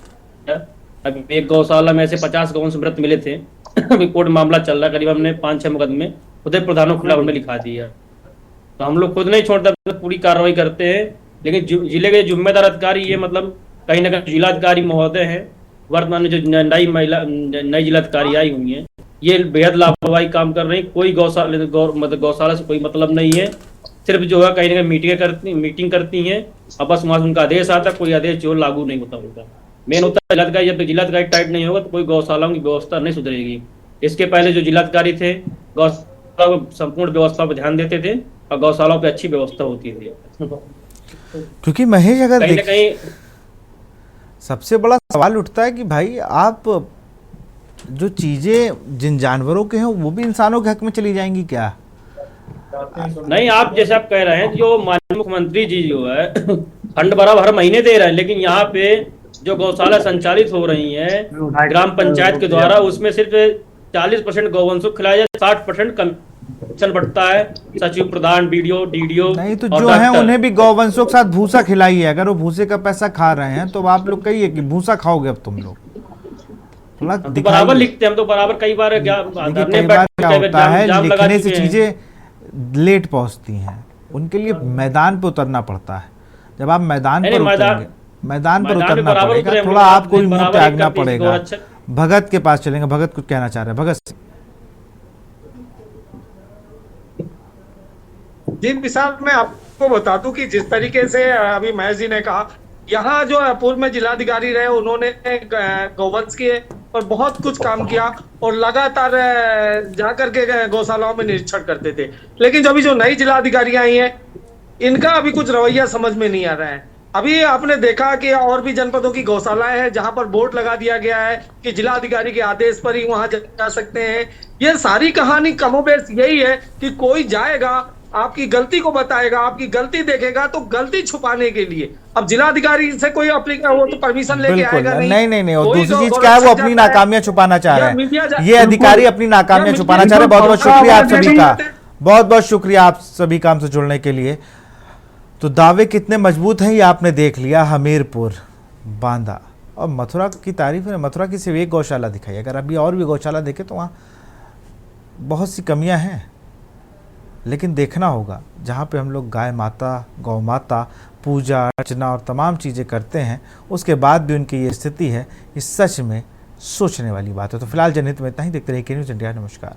Speaker 19: है अब एक गौशाला में ऐसे 50 गौवंश मृत मिले थे। अभी कोर्ट मामला चल रहा है, करीब हमने 5-6 मुकदमे उदय प्रधानों के खिलाफ हमने लिखा दिया। तो हम लोग खुद नहीं छोड़ते, पूरी कार्रवाई करते हैं। लेकिन जिले के जिम्मेदार अधिकारी ये मतलब कहीं ना कहीं जिलाधिकारी महोदय हैं, वर्तमान में जो नई जिलाधिकारी आई हुई है, ये बेहद लापरवाही काम कर रही है। कोई गौशाला से कोई मतलब नहीं है, सिर्फ जो है कहीं ना कहीं मीटिंग करती हैं और बस वहां से उनका आदेश आता, कोई आदेश जो लागू नहीं होता उनका। मेन होता है जिलाधिकारी, जब तक जिलाधिकारी टाइट नहीं होगा तो कोई गौशालाओं की व्यवस्था नहीं सुधरेगी। इसके पहले जो जिलाधिकारी थे गौशाला संपूर्ण व्यवस्था पर ध्यान देते थे और गौशालाओं पर अच्छी व्यवस्था होती थी।
Speaker 1: क्योंकि महेश अगर
Speaker 19: कहीं ना कहीं
Speaker 1: सबसे बड़ा सवाल उठता है कि भाई आप जो चीजें जिन जानवरों के हैं वो भी इंसानों के हक में चली जाएंगी क्या?
Speaker 19: नहीं, आप जैसे आप कह रहे हैं, जो माननीय मुख्यमंत्री जी जो है फंड बराबर हर महीने दे रहे हैं, लेकिन यहाँ पे जो गौशाला संचालित हो रही है ग्राम पंचायत के द्वारा, उसमें सिर्फ 40% गौवंशों को खिलाया जाए, 60% कमीशन बढ़ता है। सचिव प्रधान, बीडीओ, डीडीओ
Speaker 1: नहीं तो जो है उन्हें भी गौवंशों के साथ भूसा खिलाइए। अगर वो भूसे का पैसा खा रहे हैं तो आप लोग कहिए कि भूसा खाओगे अब तुम लोग।
Speaker 19: तो बराबर लिखते हैं हम, तो बराबर कई बार
Speaker 1: क्या होता है, लिखने से चीजें लेट पहुंचती हैं, उनके लिए मैदान पे उतरना पड़ता है। जब आप मैदान पर उतरेंगे, मैदान पर उतरना पड़ेगा, थोड़ा आपको भी मुंह त्यागना पड़ेगा। भगत के पास चलेंगे, भगत कुछ कहना चाह रहे हैं। भगत
Speaker 21: जी विशाल, मैं आपको बता दूं कि जिस तरीके से अभी महेश जी ने कहा, यहाँ जो पूर्व में जिलाधिकारी रहे उन्होंने गौवंश के और बहुत कुछ काम किया और लगातार जाकर के गौशालाओं में निरीक्षण करते थे। लेकिन अभी जो नई जिलाधिकारी आई हैं, इनका अभी कुछ रवैया समझ में नहीं आ रहा है। अभी आपने देखा कि और भी जनपदों की गौशालाएं हैं जहां पर बोर्ड लगा दिया गया है कि जिलाधिकारी के आदेश पर ही वहां जा सकते हैं। ये सारी कहानी कमोबेश यही है कि कोई जाएगा, आपकी गलती को बताएगा, आपकी गलती देखेगा, तो गलती छुपाने के लिए अब जिलाधिकारी से कोई वो तो परमिशन लेके आएगा
Speaker 1: नहीं। और दूसरी चीज क्या है, वो अपनी नाकामियां छुपाना चाह रहे हैं। ये अधिकारी अपनी नाकामियां छुपाना चाह रहे हैं। बहुत बहुत शुक्रिया आप सभी का, बहुत बहुत शुक्रिया आप सभी का हमसे जुड़ने के लिए। तो दावे कितने मजबूत हैं ये आपने देख लिया। हमीरपुर, बांदा और मथुरा की तारीफ है। मथुरा की सिर्फ एक गौशाला दिखाई, अगर अभी और भी गौशाला देखे तो वहाँ बहुत सी कमियां हैं। लेकिन देखना होगा जहाँ पे हम लोग गाय माता, गौ माता, पूजा अर्चना और तमाम चीज़ें करते हैं, उसके बाद भी उनकी ये स्थिति है, ये सच में सोचने वाली बात है। तो फिलहाल जनहित में इतना ही। देखते रहिए के न्यूज़ इंडिया। नमस्कार।